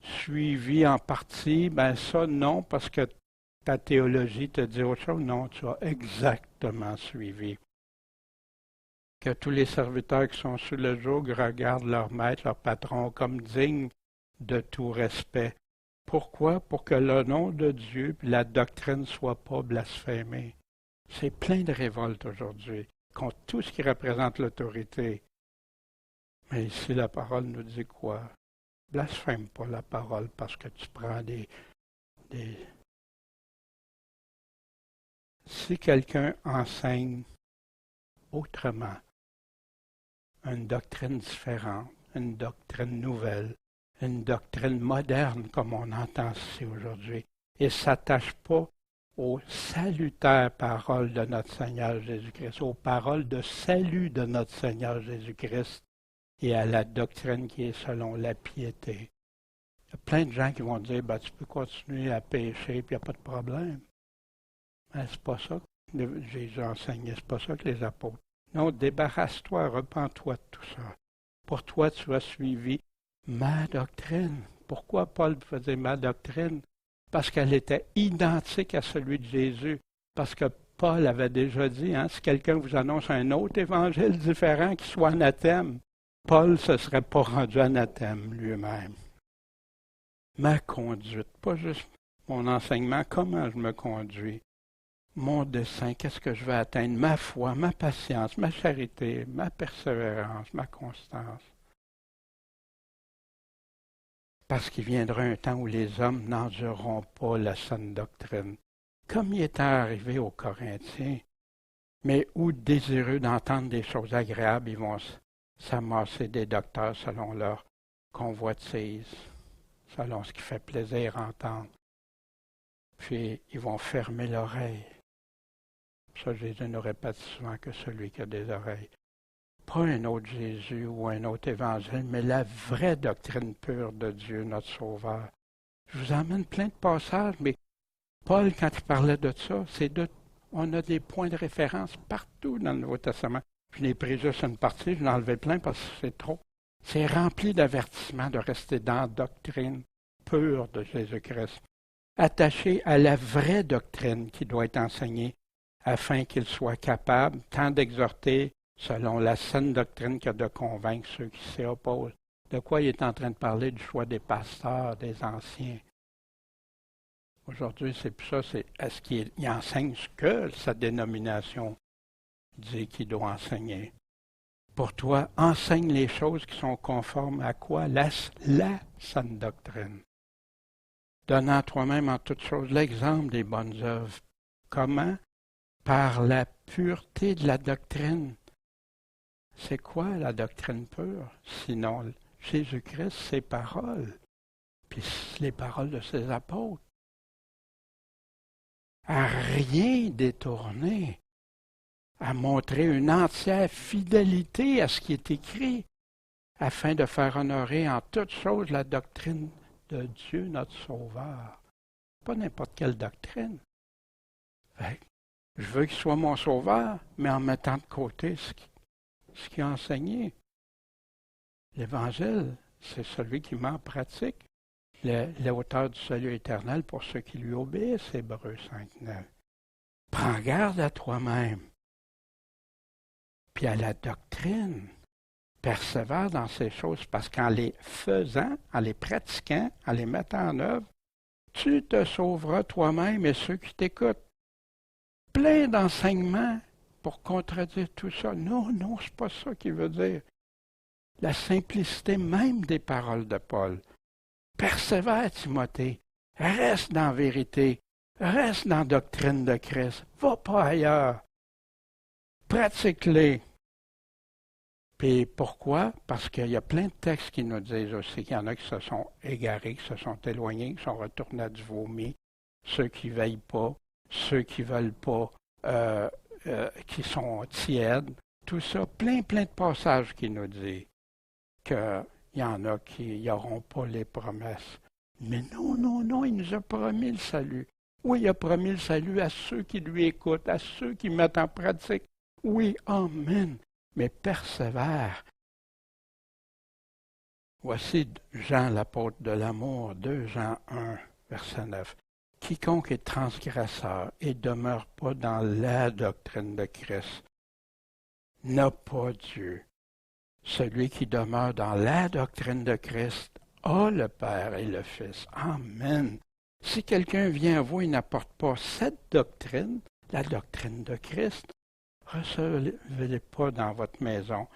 Speaker 1: suivie en partie, ça non, parce que ta théologie te dit autre chose. Non, tu as exactement suivi. Que tous les serviteurs qui sont sous le joug regardent leur maître, leur patron, comme dignes de tout respect. Pourquoi? Pour que le nom de Dieu et la doctrine ne soient pas blasphémés. C'est plein de révoltes aujourd'hui contre tout ce qui représente l'autorité. Mais ici, la parole nous dit quoi? Blasphème pas la parole parce que tu prends des... Si quelqu'un enseigne autrement, une doctrine différente, une doctrine nouvelle, une doctrine moderne comme on entend ici aujourd'hui, et ne s'attache pas aux salutaires paroles de notre Seigneur Jésus-Christ, aux paroles de salut de notre Seigneur Jésus-Christ et à la doctrine qui est selon la piété. Il y a plein de gens qui vont dire, tu peux continuer à pécher, puis il n'y a pas de problème. Mais c'est pas ça que Jésus enseignait, c'est pas ça que les apôtres. Non, débarrasse-toi, repens-toi de tout ça. Pour toi, tu as suivi ma doctrine. Pourquoi Paul faisait ma doctrine? Parce qu'elle était identique à celui de Jésus. Parce que Paul avait déjà dit, si quelqu'un vous annonce un autre évangile différent qui soit anathème, Paul ne se serait pas rendu anathème lui-même. Ma conduite, pas juste mon enseignement, comment je me conduis. Mon dessein, qu'est-ce que je veux atteindre? Ma foi, ma patience, ma charité, ma persévérance, ma constance. Parce qu'il viendra un temps où les hommes n'endureront pas la saine doctrine, comme il était arrivé aux Corinthiens, mais où, désireux d'entendre des choses agréables, ils vont s'amasser des docteurs selon leur convoitise, selon ce qui fait plaisir à entendre. Puis, ils vont fermer l'oreille. Ça, Jésus nous répète souvent que celui qui a des oreilles. pas un autre Jésus ou un autre évangile, mais la vraie doctrine pure de Dieu, notre Sauveur. Je vous emmène plein de passages, mais Paul, quand il parlait de ça, on a des points de référence partout dans le Nouveau Testament. Je n'ai pris juste une partie, je n'ai enlevé plein parce que c'est trop. C'est rempli d'avertissements de rester dans la doctrine pure de Jésus-Christ, attaché à la vraie doctrine qui doit être enseignée, afin qu'il soit capable tant d'exhorter, selon la saine doctrine, que de convaincre ceux qui s'y opposent. De quoi il est en train de parler? Du choix des pasteurs, des anciens. Aujourd'hui, c'est plus ça, c'est est-ce qu'il enseigne ce que sa dénomination dit qu'il doit enseigner. Pour toi, enseigne les choses qui sont conformes à quoi? La saine doctrine. Donnant à toi-même en toutes choses l'exemple des bonnes œuvres. Comment? Par la pureté de la doctrine. C'est quoi la doctrine pure? Sinon, Jésus-Christ, ses paroles, puis les paroles de ses apôtres. À rien détourner, à montrer une entière fidélité à ce qui est écrit, afin de faire honorer en toutes choses la doctrine de Dieu, notre Sauveur. Pas n'importe quelle doctrine. Je veux qu'il soit mon Sauveur, mais en mettant de côté ce qu'il a enseigné. L'Évangile, c'est celui qui met en pratique l'auteur du salut éternel pour ceux qui lui obéissent, Hébreux 5.9. Prends garde à toi-même, puis à la doctrine. Persévère dans ces choses, parce qu'en les faisant, en les pratiquant, en les mettant en œuvre, tu te sauveras toi-même et ceux qui t'écoutent. Plein d'enseignements pour contredire tout ça. Non, c'est pas ça qu'il veut dire. La simplicité même des paroles de Paul. Persévère, Timothée. Reste dans la vérité. Reste dans la doctrine de Christ. Va pas ailleurs. Pratique-les. Puis pourquoi? Parce qu'il y a plein de textes qui nous disent aussi qu'il y en a qui se sont égarés, qui se sont éloignés, qui sont retournés à du vomi, ceux qui ne veillent pas, ceux qui ne veulent pas, qui sont tièdes. Tout ça, plein de passages qui nous disent qu'il y en a qui n'auront pas les promesses. Mais non, il nous a promis le salut. Oui, il a promis le salut à ceux qui lui écoutent, à ceux qui mettent en pratique. Oui, amen. Mais persévère. Voici Jean, l'apôtre de l'amour, 2 Jean 1, verset 9. Quiconque est transgresseur et demeure pas dans la doctrine de Christ n'a pas Dieu. Celui qui demeure dans la doctrine de Christ a le Père et le Fils. Amen. Si quelqu'un vient à vous et n'apporte pas cette doctrine, la doctrine de Christ, recevez-le pas dans votre maison,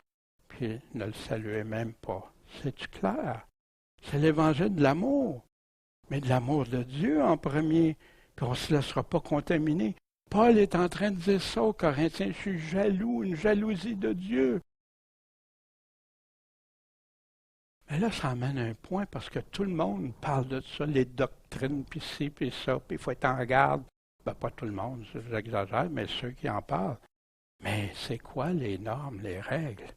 Speaker 1: puis ne le saluez même pas. C'est-tu clair? C'est l'évangile de l'amour, mais de l'amour de Dieu en premier, puis on ne se laissera pas contaminer. Paul est en train de dire ça aux Corinthiens, je suis jaloux, une jalousie de Dieu. Mais là, ça amène un point, parce que tout le monde parle de ça, les doctrines, puis ci, puis ça, puis il faut être en garde. Ben, pas tout le monde, j'exagère, mais ceux qui en parlent. Mais c'est quoi les normes, les règles?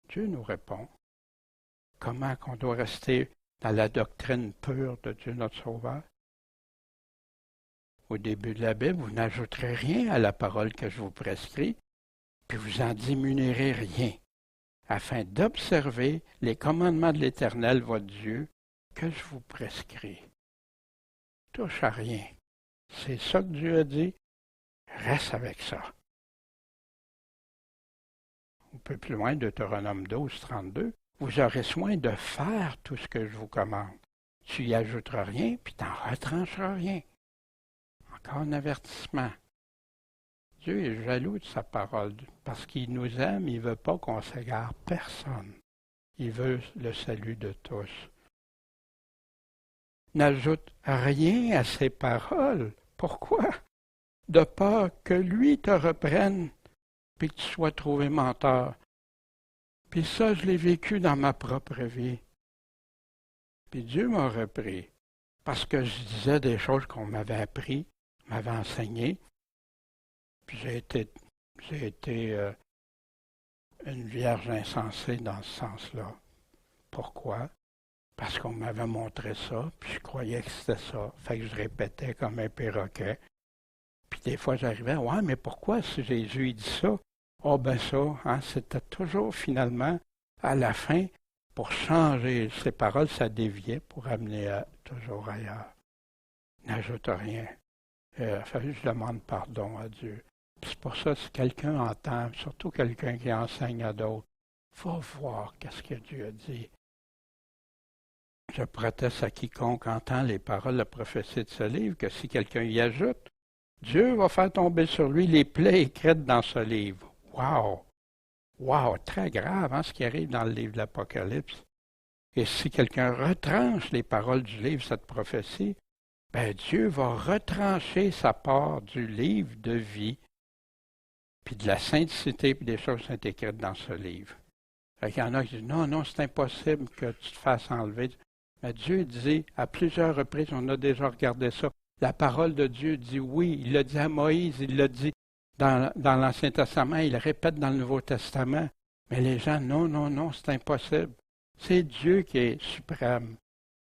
Speaker 1: Dieu nous répond. Comment qu'on doit rester dans la doctrine pure de Dieu notre Sauveur? Au début de la Bible, vous n'ajouterez rien à la parole que je vous prescris, puis vous en diminuerez rien, afin d'observer les commandements de l'Éternel, votre Dieu, que je vous prescris. Touche à rien. C'est ça que Dieu a dit. Reste avec ça. Un peu plus loin, Deutéronome 12, 32. Vous aurez soin de faire tout ce que je vous commande. Tu y ajouteras rien, puis tu n'en retrancheras rien. Encore un avertissement. Dieu est jaloux de sa parole, parce qu'il nous aime, il ne veut pas qu'on s'égare personne. Il veut le salut de tous. N'ajoute rien à ses paroles. Pourquoi? De peur que lui te reprenne, puis que tu sois trouvé menteur. Puis ça, je l'ai vécu dans ma propre vie. Puis Dieu m'a repris, parce que je disais des choses qu'on m'avait appris, m'avait enseigné. Puis j'ai été une vierge insensée dans ce sens-là. Pourquoi? Parce qu'on m'avait montré ça, puis je croyais que c'était ça. Fait que je répétais comme un perroquet. Puis des fois, j'arrivais, ouais, mais pourquoi si Jésus il dit ça? Oh ben ça, hein, c'était toujours finalement, à la fin, pour changer ses paroles, ça déviait pour amener toujours ailleurs. N'ajoute rien. Je demande pardon à Dieu. Puis c'est pour ça, si quelqu'un entend, surtout quelqu'un qui enseigne à d'autres, faut voir qu'est-ce que Dieu a dit. Je proteste à quiconque entend les paroles de la prophétie de ce livre, que si quelqu'un y ajoute, Dieu va faire tomber sur lui les plaies écrites dans ce livre. Wow! Wow! Très grave, hein, ce qui arrive dans le livre de l'Apocalypse. Et si quelqu'un retranche les paroles du livre, cette prophétie, ben Dieu va retrancher sa part du livre de vie, puis de la sainteté, puis des choses qui sont écrites dans ce livre. Il y en a qui disent, non, c'est impossible que tu te fasses enlever. Mais Dieu dit, à plusieurs reprises, on a déjà regardé ça, la parole de Dieu dit oui, il l'a dit à Moïse, il l'a dit dans l'Ancien Testament, il le répète dans le Nouveau Testament. Mais les gens, non, c'est impossible. C'est Dieu qui est suprême.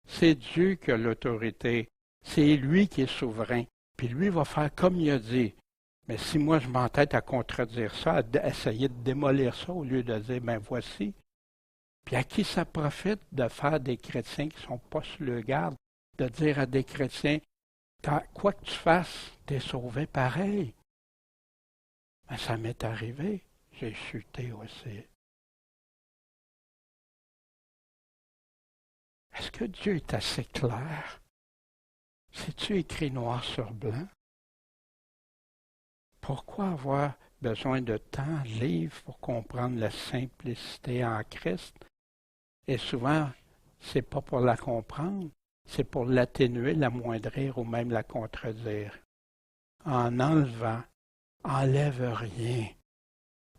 Speaker 1: C'est Dieu qui a l'autorité. C'est lui qui est souverain. Puis lui va faire comme il a dit. Mais si moi je m'entête à contredire ça, à essayer de démolir ça au lieu de dire, ben voici. Puis à qui ça profite de faire des chrétiens qui ne sont pas sur le garde, de dire à des chrétiens, quoi que tu fasses, tu es sauvé pareil. Ben, ça m'est arrivé. J'ai chuté aussi. Est-ce que Dieu est assez clair? C'est-tu écrit noir sur blanc? Pourquoi avoir besoin de tant de livres pour comprendre la simplicité en Christ? Et souvent, c'est pas pour la comprendre, c'est pour l'atténuer, l'amoindrir ou même la contredire. En enlevant, enlève rien.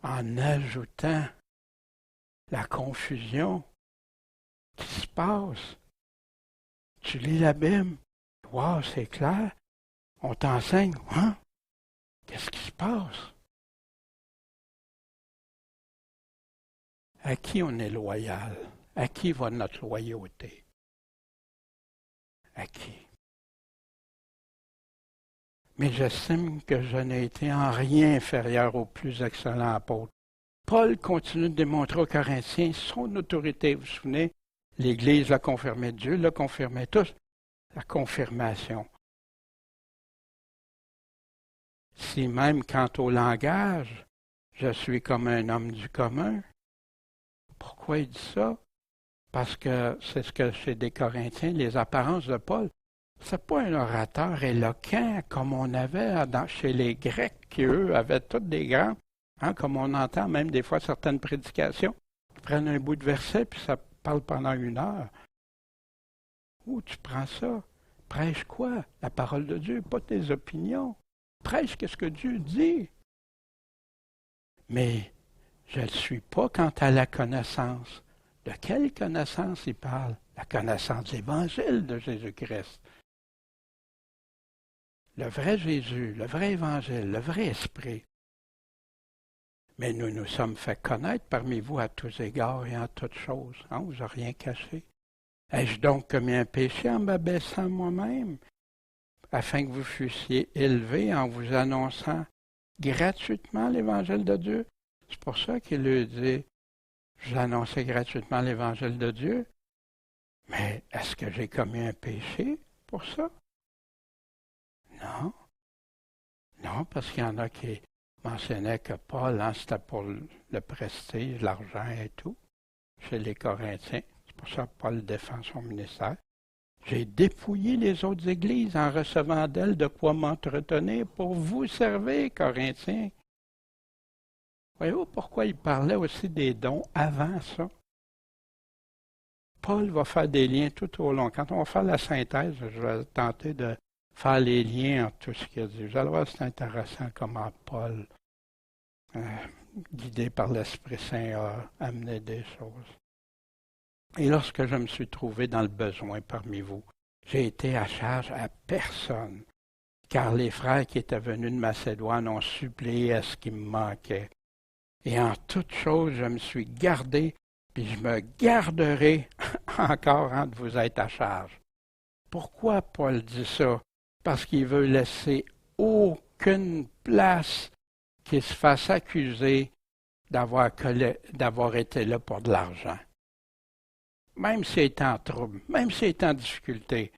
Speaker 1: En ajoutant la confusion qui se passe. Tu lis la Bible, wow, c'est clair. On t'enseigne, hein? Qu'est-ce qui se passe? À qui on est loyal? À qui va notre loyauté? À qui? Mais j'estime que je n'ai été en rien inférieur au plus excellent apôtre. Paul continue de démontrer aux Corinthiens son autorité. Vous vous souvenez, l'Église l'a confirmé, Dieu l'a confirmé, tous. La confirmation. Si même quant au langage, je suis comme un homme du commun. Pourquoi il dit ça? Parce que c'est ce que chez des Corinthiens, les apparences de Paul, c'est pas un orateur éloquent comme on avait chez les Grecs, qui eux avaient toutes des grands, hein, comme on entend même des fois certaines prédications, ils prennent un bout de verset puis ça parle pendant 1 heure. Où tu prends ça? Prêche quoi? La parole de Dieu, pas tes opinions. Prêche qu'est-ce que Dieu dit. Mais je ne le suis pas quant à la connaissance. De quelle connaissance il parle? La connaissance de l'Évangile de Jésus-Christ. Le vrai Jésus, le vrai Évangile, le vrai Esprit. Mais nous nous sommes fait connaître parmi vous à tous égards et en toutes choses. On ne vous a rien caché. Ai-je donc commis un péché en m'abaissant moi-même, afin que vous fussiez élevés en vous annonçant gratuitement l'Évangile de Dieu? C'est pour ça qu'il lui dit, j'ai annoncé gratuitement l'Évangile de Dieu. Mais est-ce que j'ai commis un péché pour ça? Non. Non, parce qu'il y en a qui mentionnaient que Paul, hein, c'était pour le prestige, l'argent et tout, chez les Corinthiens. C'est pour ça que Paul défend son ministère. J'ai dépouillé les autres églises en recevant d'elles de quoi m'entretenir pour vous servir, Corinthiens. Voyez-vous pourquoi il parlait aussi des dons avant ça? Paul va faire des liens tout au long. Quand on va faire la synthèse, je vais tenter de faire les liens entre tout ce qu'il a dit. Vous allez voir, c'est intéressant comment Paul, guidé par l'Esprit Saint, a amené des choses. Et lorsque je me suis trouvé dans le besoin parmi vous, j'ai été à charge à personne, car les frères qui étaient venus de Macédoine ont suppléé à ce qui me manquait. Et en toute chose, je me suis gardé, puis je me garderai encore de vous être à charge. Pourquoi Paul dit ça? Parce qu'il veut laisser aucune place qui se fasse accuser d'avoir été là pour de l'argent. Même s'il est en trouble, même s'il est en difficulté,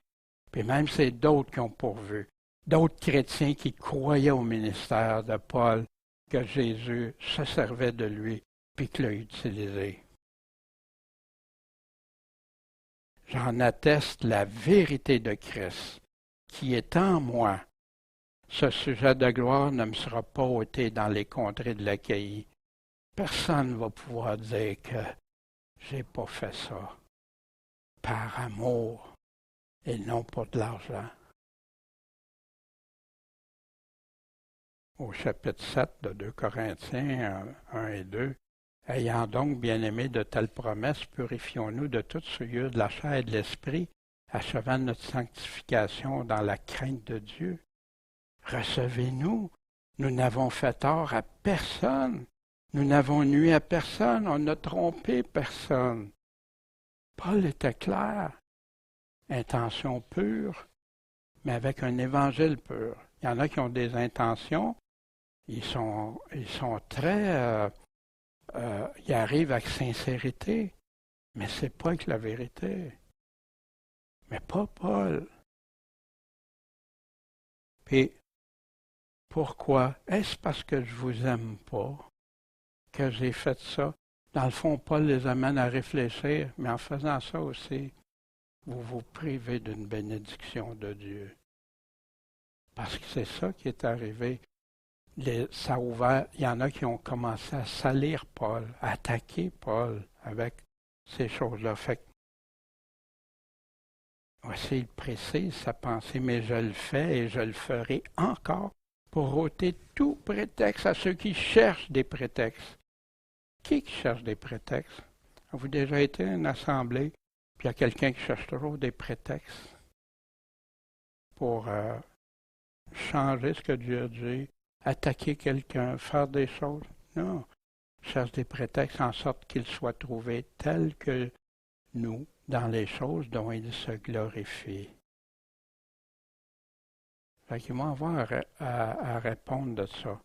Speaker 1: puis même si c'est d'autres qui ont pourvu, d'autres chrétiens qui croyaient au ministère de Paul, que Jésus se servait de lui, puis qu'il l'a utilisé. J'en atteste la vérité de Christ, qui est en moi. Ce sujet de gloire ne me sera pas ôté dans les contrées de l'Achaïe. Personne ne va pouvoir dire que j'ai pas fait ça par amour et non pour de l'argent. Au chapitre 7 de 2 Corinthiens 1 et 2, « Ayant donc, bien-aimés, de telles promesses, purifions-nous de toute souillure de la chair et de l'esprit, achevant notre sanctification dans la crainte de Dieu. Recevez-nous, nous n'avons fait tort à personne, nous n'avons nui à personne, on n'a trompé personne. » Paul était clair, intention pure, mais avec un évangile pur. Il y en a qui ont des intentions, ils sont très... ils arrivent avec sincérité, mais c'est pas avec la vérité. Mais pas Paul. Puis, pourquoi? Est-ce parce que je vous aime pas que j'ai fait ça? Dans le fond, Paul les amène à réfléchir, mais en faisant ça aussi, vous vous privez d'une bénédiction de Dieu. Parce que c'est ça qui est arrivé. Ça a ouvert, il y en a qui ont commencé à salir Paul, à attaquer Paul avec ces choses-là. Fait voici, il précise sa pensée, mais je le fais et je le ferai encore pour ôter tout prétexte à ceux qui cherchent des prétextes. Qui cherche des prétextes? Avez-vous déjà été à une assemblée, puis il y a quelqu'un qui cherche toujours des prétextes pour changer ce que Dieu a dit, attaquer quelqu'un, faire des choses? Non. Il cherche des prétextes en sorte qu'il soit trouvé tel que nous, dans les choses dont il se glorifie. Fait qu'ils vont avoir à répondre de ça.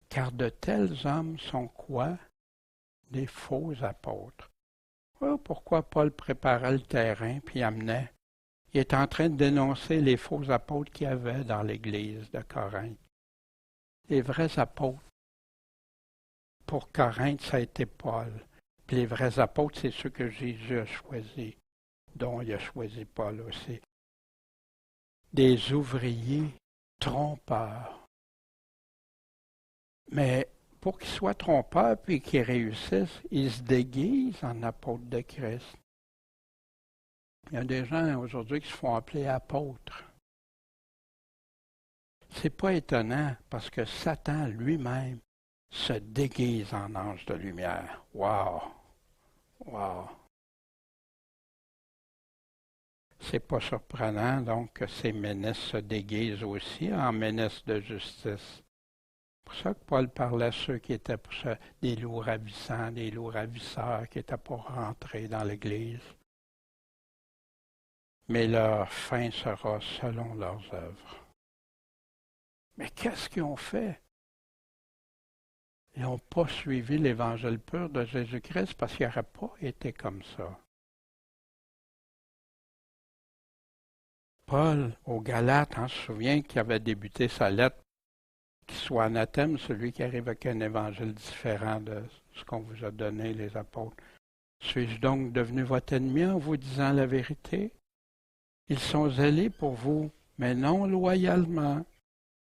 Speaker 1: Car de tels hommes sont quoi? Des faux apôtres. Voilà pourquoi Paul préparait le terrain puis amenait. Il est en train de dénoncer les faux apôtres qu'il y avait dans l'Église de Corinthe. Les vrais apôtres, pour Corinthe, ça a été Paul. Puis les vrais apôtres, c'est ceux que Jésus a choisis, dont il a choisi Paul aussi. Des ouvriers trompeurs. Mais pour qu'ils soient trompeurs puis qu'ils réussissent, ils se déguisent en apôtres de Christ. Il y a des gens aujourd'hui qui se font appeler apôtres. C'est pas étonnant parce que Satan lui-même se déguise en ange de lumière. Wow! Wow! C'est pas surprenant donc que ces ministres se déguisent aussi en ministres de justice. C'est pour ça que Paul parlait à ceux qui étaient pour ça, des loups ravissants, des loups ravisseurs qui étaient pour rentrer dans l'Église. Mais leur fin sera selon leurs œuvres. Mais qu'est-ce qu'ils ont fait? Ils n'ont pas suivi l'évangile pur de Jésus-Christ parce qu'il n'aurait pas été comme ça. Paul, aux Galates, on se souvient qu'il avait débuté sa lettre, qu'il soit anathème, celui qui arrive avec un évangile différent de ce qu'on vous a donné, les apôtres. Suis-je donc devenu votre ennemi en vous disant la vérité? Ils sont zélés pour vous, mais non loyalement.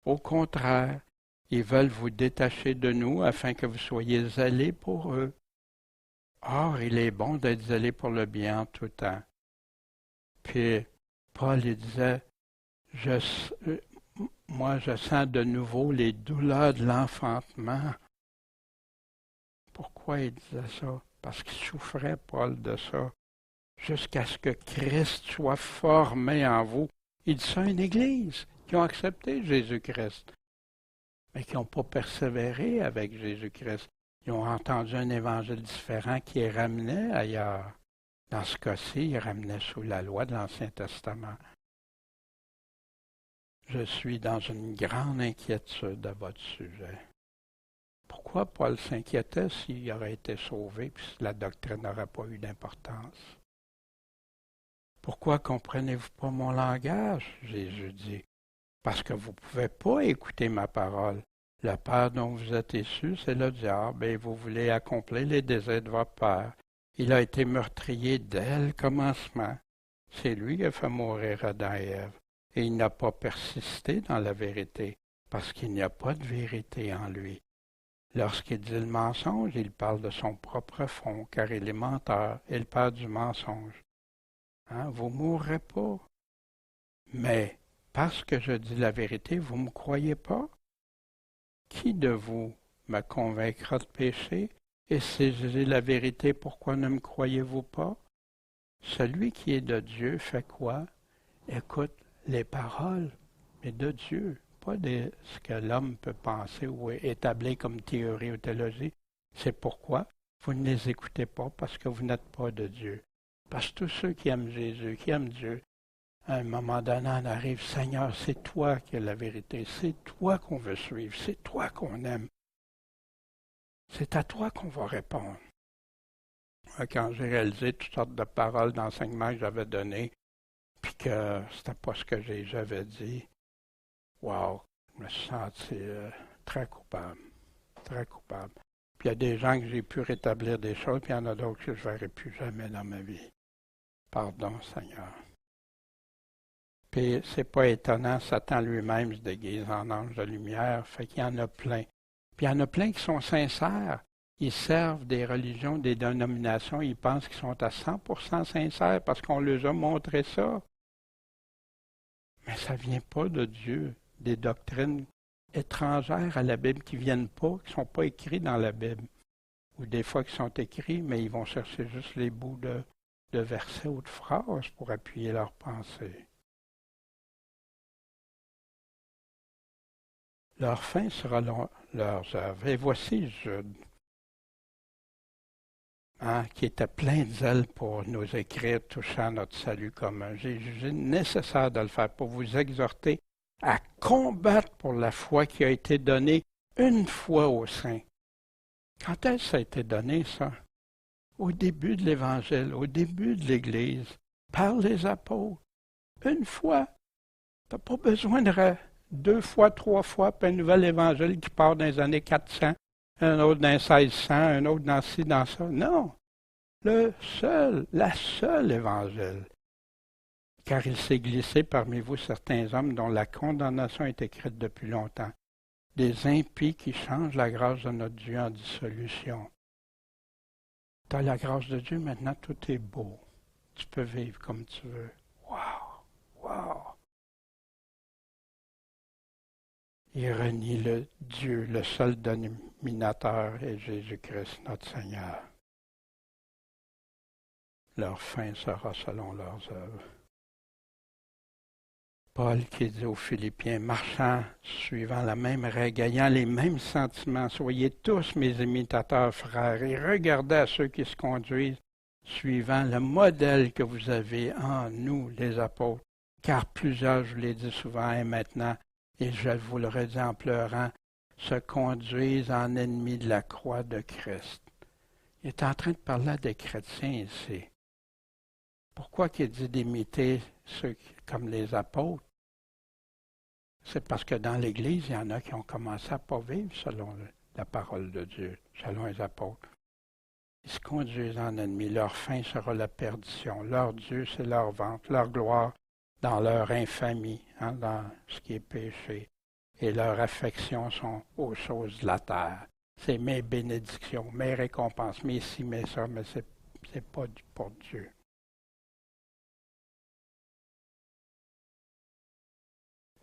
Speaker 1: Au contraire, ils veulent vous détacher de nous afin que vous soyez zélés pour eux. Or, il est bon d'être zélé pour le bien en tout temps. Puis, Paul il disait, moi je sens de nouveau les douleurs de l'enfantement. Pourquoi il disait ça? Parce qu'il souffrait, Paul, de ça. Jusqu'à ce que Christ soit formé en vous. Il dit ça à une église qui ont accepté Jésus-Christ, mais qui n'ont pas persévéré avec Jésus-Christ. Ils ont entendu un évangile différent qui les ramenait ailleurs. Dans ce cas-ci, il ramenait sous la loi de l'Ancien Testament. Je suis dans une grande inquiétude à votre sujet. Pourquoi Paul s'inquiétait s'il aurait été sauvé et si la doctrine n'aurait pas eu d'importance? Pourquoi comprenez-vous pas mon langage? Jésus dit. Parce que vous ne pouvez pas écouter ma parole. Le père dont vous êtes issus, c'est le diable, et vous voulez accomplir les désirs de votre père. Il a été meurtrier dès le commencement. C'est lui qui a fait mourir Adam et Ève. Et il n'a pas persisté dans la vérité, parce qu'il n'y a pas de vérité en lui. Lorsqu'il dit le mensonge, il parle de son propre fond, car il est menteur et le père du mensonge. Vous ne mourrez pas. Mais, parce que je dis la vérité, vous ne me croyez pas? Qui de vous me convaincra de péché? Et si je dis la vérité, pourquoi ne me croyez-vous pas? Celui qui est de Dieu fait quoi? Écoute les paroles, mais de Dieu, pas de ce que l'homme peut penser ou établir comme théorie ou théologie. C'est pourquoi vous ne les écoutez pas, parce que vous n'êtes pas de Dieu. Parce que tous ceux qui aiment Jésus, qui aiment Dieu, à un moment donné, on arrive, Seigneur, c'est toi qui as la vérité, c'est toi qu'on veut suivre, c'est toi qu'on aime. C'est à toi qu'on va répondre. Quand j'ai réalisé toutes sortes de paroles d'enseignement que j'avais données, puis que c'était pas ce que j'avais dit, wow, je me suis senti très coupable, très coupable. Puis il y a des gens que j'ai pu rétablir des choses, puis il y en a d'autres que je ne verrai plus jamais dans ma vie. Pardon, Seigneur. Puis c'est pas étonnant, Satan lui-même se déguise en ange de lumière, fait qu'il y en a plein. Puis il y en a plein qui sont sincères. Ils servent des religions, des dénominations, ils pensent qu'ils sont à 100% sincères parce qu'on leur a montré ça. Mais ça ne vient pas de Dieu, des doctrines étrangères à la Bible qui ne viennent pas, qui ne sont pas écrites dans la Bible. Ou des fois qui sont écrits, mais ils vont chercher juste les bouts de versets ou de phrases pour appuyer leurs pensées. Leur fin sera leurs œuvres. Et voici Jude, qui était plein de zèle pour nous écrire touchant notre salut commun. J'ai jugé nécessaire de le faire pour vous exhorter à combattre pour la foi qui a été donnée une fois aux saints. Quand est-ce que ça a été donné, ça? Au début de l'Évangile, au début de l'Église, par les apôtres. Une fois. Tu n'as pas besoin de 2 fois, 3 fois, puis un nouvel Évangile qui part dans les années 400, un autre dans 1600, un autre dans ci, dans ça. Non. La seule Évangile. Car il s'est glissé parmi vous certains hommes dont la condamnation est écrite depuis longtemps. Des impies qui changent la grâce de notre Dieu en dissolution. Tu as la grâce de Dieu, maintenant tout est beau. Tu peux vivre comme tu veux. Wow! Wow! Il renie le Dieu, le seul dominateur est Jésus-Christ, notre Seigneur. Leur fin sera selon leurs œuvres. Paul qui dit aux Philippiens, marchant, suivant la même règle, ayant les mêmes sentiments, soyez tous mes imitateurs, frères, et regardez à ceux qui se conduisent, suivant le modèle que vous avez en nous, les apôtres. Car plusieurs, je vous l'ai dit souvent et maintenant, et je vous le redis en pleurant, se conduisent en ennemis de la croix de Christ. Il est en train de parler à des chrétiens ici. Pourquoi il dit d'imiter ceux comme les apôtres? C'est parce que dans l'Église, il y en a qui ont commencé à ne pas vivre selon la parole de Dieu, selon les apôtres. Ils se conduisent en ennemis. Leur fin sera la perdition. Leur Dieu, c'est leur ventre. Leur gloire dans leur infamie, dans ce qui est péché. Et leurs affections sont aux choses de la terre. C'est mes bénédictions, mes récompenses, mes ci, mes ça, mais c'est pas pour Dieu.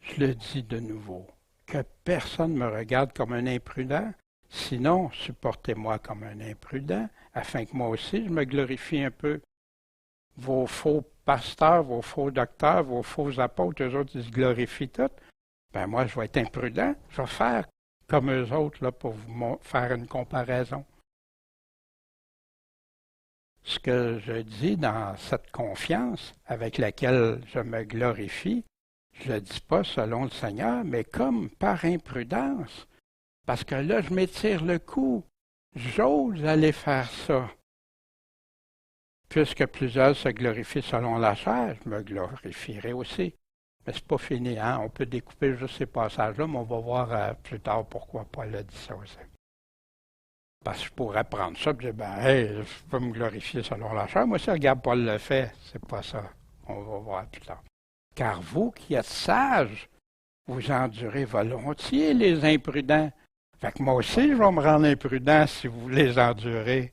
Speaker 1: Je le dis de nouveau, que personne ne me regarde comme un imprudent, sinon supportez-moi comme un imprudent, afin que moi aussi je me glorifie un peu. Vos faux pasteurs, vos faux docteurs, vos faux apôtres, eux autres, ils se glorifient tous. Ben moi, je vais être imprudent, je vais faire comme eux autres là, pour vous faire une comparaison. ce que je dis dans cette confiance avec laquelle je me glorifie, je ne le dis pas selon le Seigneur, mais comme par imprudence. Parce que là, je m'étire le cou. J'ose aller faire ça. Puisque plusieurs se glorifient selon la chair, je me glorifierai aussi. Mais c'est pas fini, hein? On peut découper juste ces passages-là, mais on va voir plus tard pourquoi Paul a dit ça aussi. Parce que je pourrais prendre ça et dire, ben, hey, je peux me glorifier selon la chair. Moi, si regarde, Paul le fait, c'est pas ça. On va voir plus tard. Car vous qui êtes sages, vous endurez volontiers les imprudents. Fait que moi aussi, je vais me rendre imprudent si vous les endurez.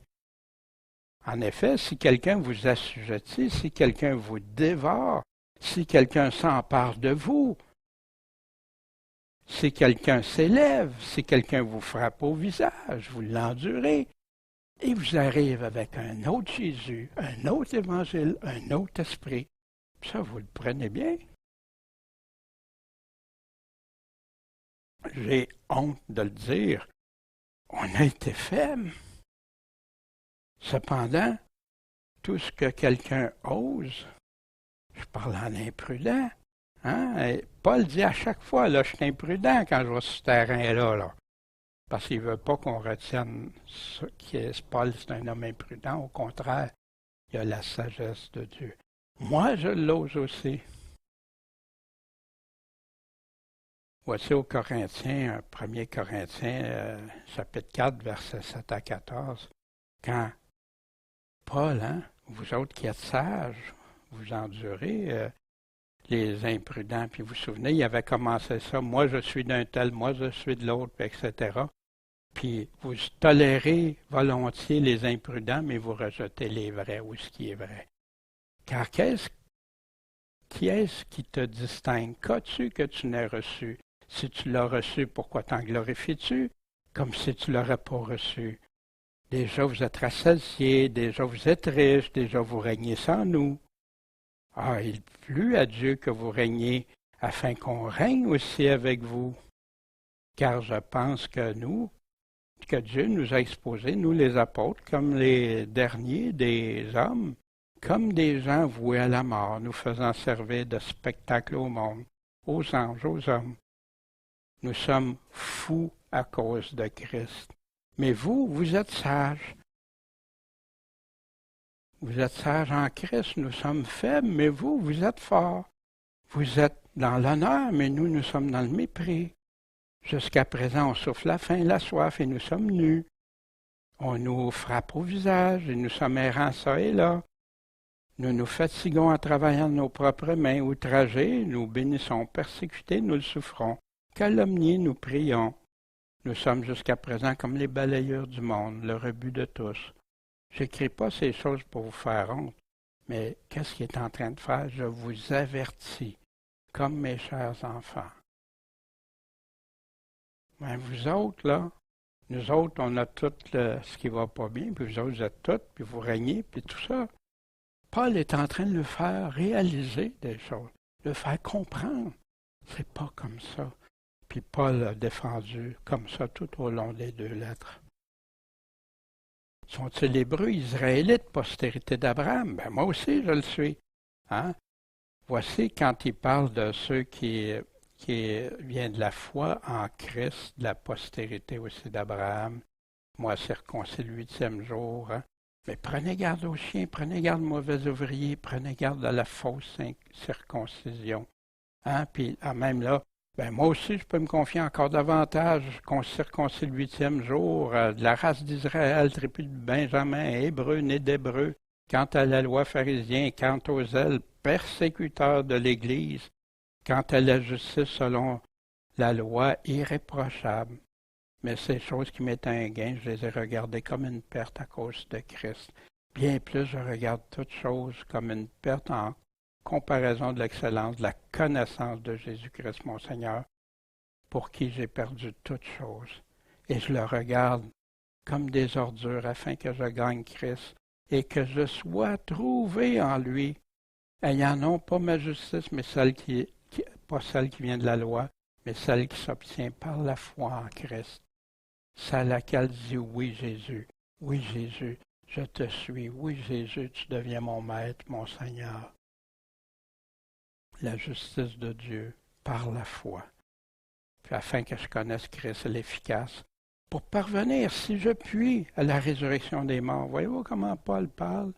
Speaker 1: En effet, si quelqu'un vous assujettit, si quelqu'un vous dévore, si quelqu'un s'empare de vous, si quelqu'un s'élève, si quelqu'un vous frappe au visage, vous l'endurez, et vous arrive avec un autre Jésus, un autre évangile, un autre esprit. Ça, vous le prenez bien. J'ai honte de le dire. On a été faibles. Cependant, tout ce que quelqu'un ose, je parle en imprudent. Hein? Et Paul dit à chaque fois, là, je suis imprudent quand je vais sur ce terrain-là. Là. Parce qu'il ne veut pas qu'on retienne ce qui est. Paul, c'est un homme imprudent. Au contraire, il a la sagesse de Dieu. Moi, je l'ose aussi. Voici aux Corinthiens, 1 Corinthiens, chapitre 4, versets 7 à 14, quand Paul, hein, vous autres qui êtes sages, vous endurez les imprudents. Puis vous vous souvenez, il avait commencé ça, moi je suis d'un tel, moi je suis de l'autre, etc. Puis vous tolérez volontiers les imprudents, mais vous rejetez les vrais ou ce qui est vrai. Car qui est-ce qui te distingue? Qu'as-tu que tu n'aies reçu? Si tu l'as reçu, pourquoi t'en glorifies-tu? Comme si tu ne l'aurais pas reçu. Déjà vous êtes rassasiés, déjà vous êtes riches, déjà vous régnez sans nous. Ah, il plut à Dieu que vous régniez, afin qu'on règne aussi avec vous. Car je pense que Dieu nous a exposés, nous les apôtres, comme les derniers des hommes, comme des gens voués à la mort, nous faisant servir de spectacle au monde, aux anges, aux hommes. Nous sommes fous à cause de Christ. Mais vous, vous êtes sages. Vous êtes sages en Christ, nous sommes faibles, mais vous, vous êtes forts. Vous êtes dans l'honneur, mais nous sommes dans le mépris. Jusqu'à présent, on souffle la faim, la soif, et nous sommes nus. On nous frappe au visage, et nous sommes errants ça et là. Nous nous fatiguons en travaillant de nos propres mains, outragés, nous bénissons, persécutés, nous le souffrons. Calomniés, nous prions. Nous sommes jusqu'à présent comme les balayeurs du monde, le rebut de tous. Je n'écris pas ces choses pour vous faire honte, mais qu'est-ce qu'il est en train de faire? Je vous avertis, comme mes chers enfants. Mais vous autres, là, nous autres, on a tout ce qui va pas bien, puis vous autres, vous êtes tous, puis vous régnez, puis tout ça. Paul est en train de le faire réaliser des choses, de le faire comprendre. C'est pas comme ça. Puis Paul a défendu comme ça tout au long des 2 lettres. Sont-ils Hébreux, Israélites, postérité d'Abraham? Ben moi aussi, je le suis. Hein? Voici quand il parle de ceux qui viennent de la foi en Christ, de la postérité aussi d'Abraham. Moi, circoncis le 8e jour. Hein? Mais prenez garde aux chiens, prenez garde aux mauvais ouvriers, prenez garde à la fausse circoncision. Hein? Puis même là, ben moi aussi, je peux me confier encore davantage qu'on circoncis le 8e jour, de la race d'Israël, tribu de Benjamin, hébreu, né d'hébreu, quant à la loi pharisien, quant aux ailes, persécuteurs de l'Église, quant à la justice selon la loi, irréprochable. Mais ces choses qui m'étaient un gain, je les ai regardées comme une perte à cause de Christ. Bien plus, je regarde toutes choses comme une perte en comparaison de l'excellence, de la connaissance de Jésus-Christ, mon Seigneur, pour qui j'ai perdu toutes choses. Et je le regarde comme des ordures afin que je gagne Christ et que je sois trouvé en lui, ayant non pas ma justice, mais pas celle qui vient de la loi, mais celle qui s'obtient par la foi en Christ. C'est à laquelle dit oui Jésus, Je te suis. Oui, Jésus, tu deviens mon maître, mon Seigneur. La justice de Dieu par la foi. Puis afin que je connaisse Christ l'efficace, pour parvenir, si je puis, à la résurrection des morts. Voyez-vous comment Paul parle?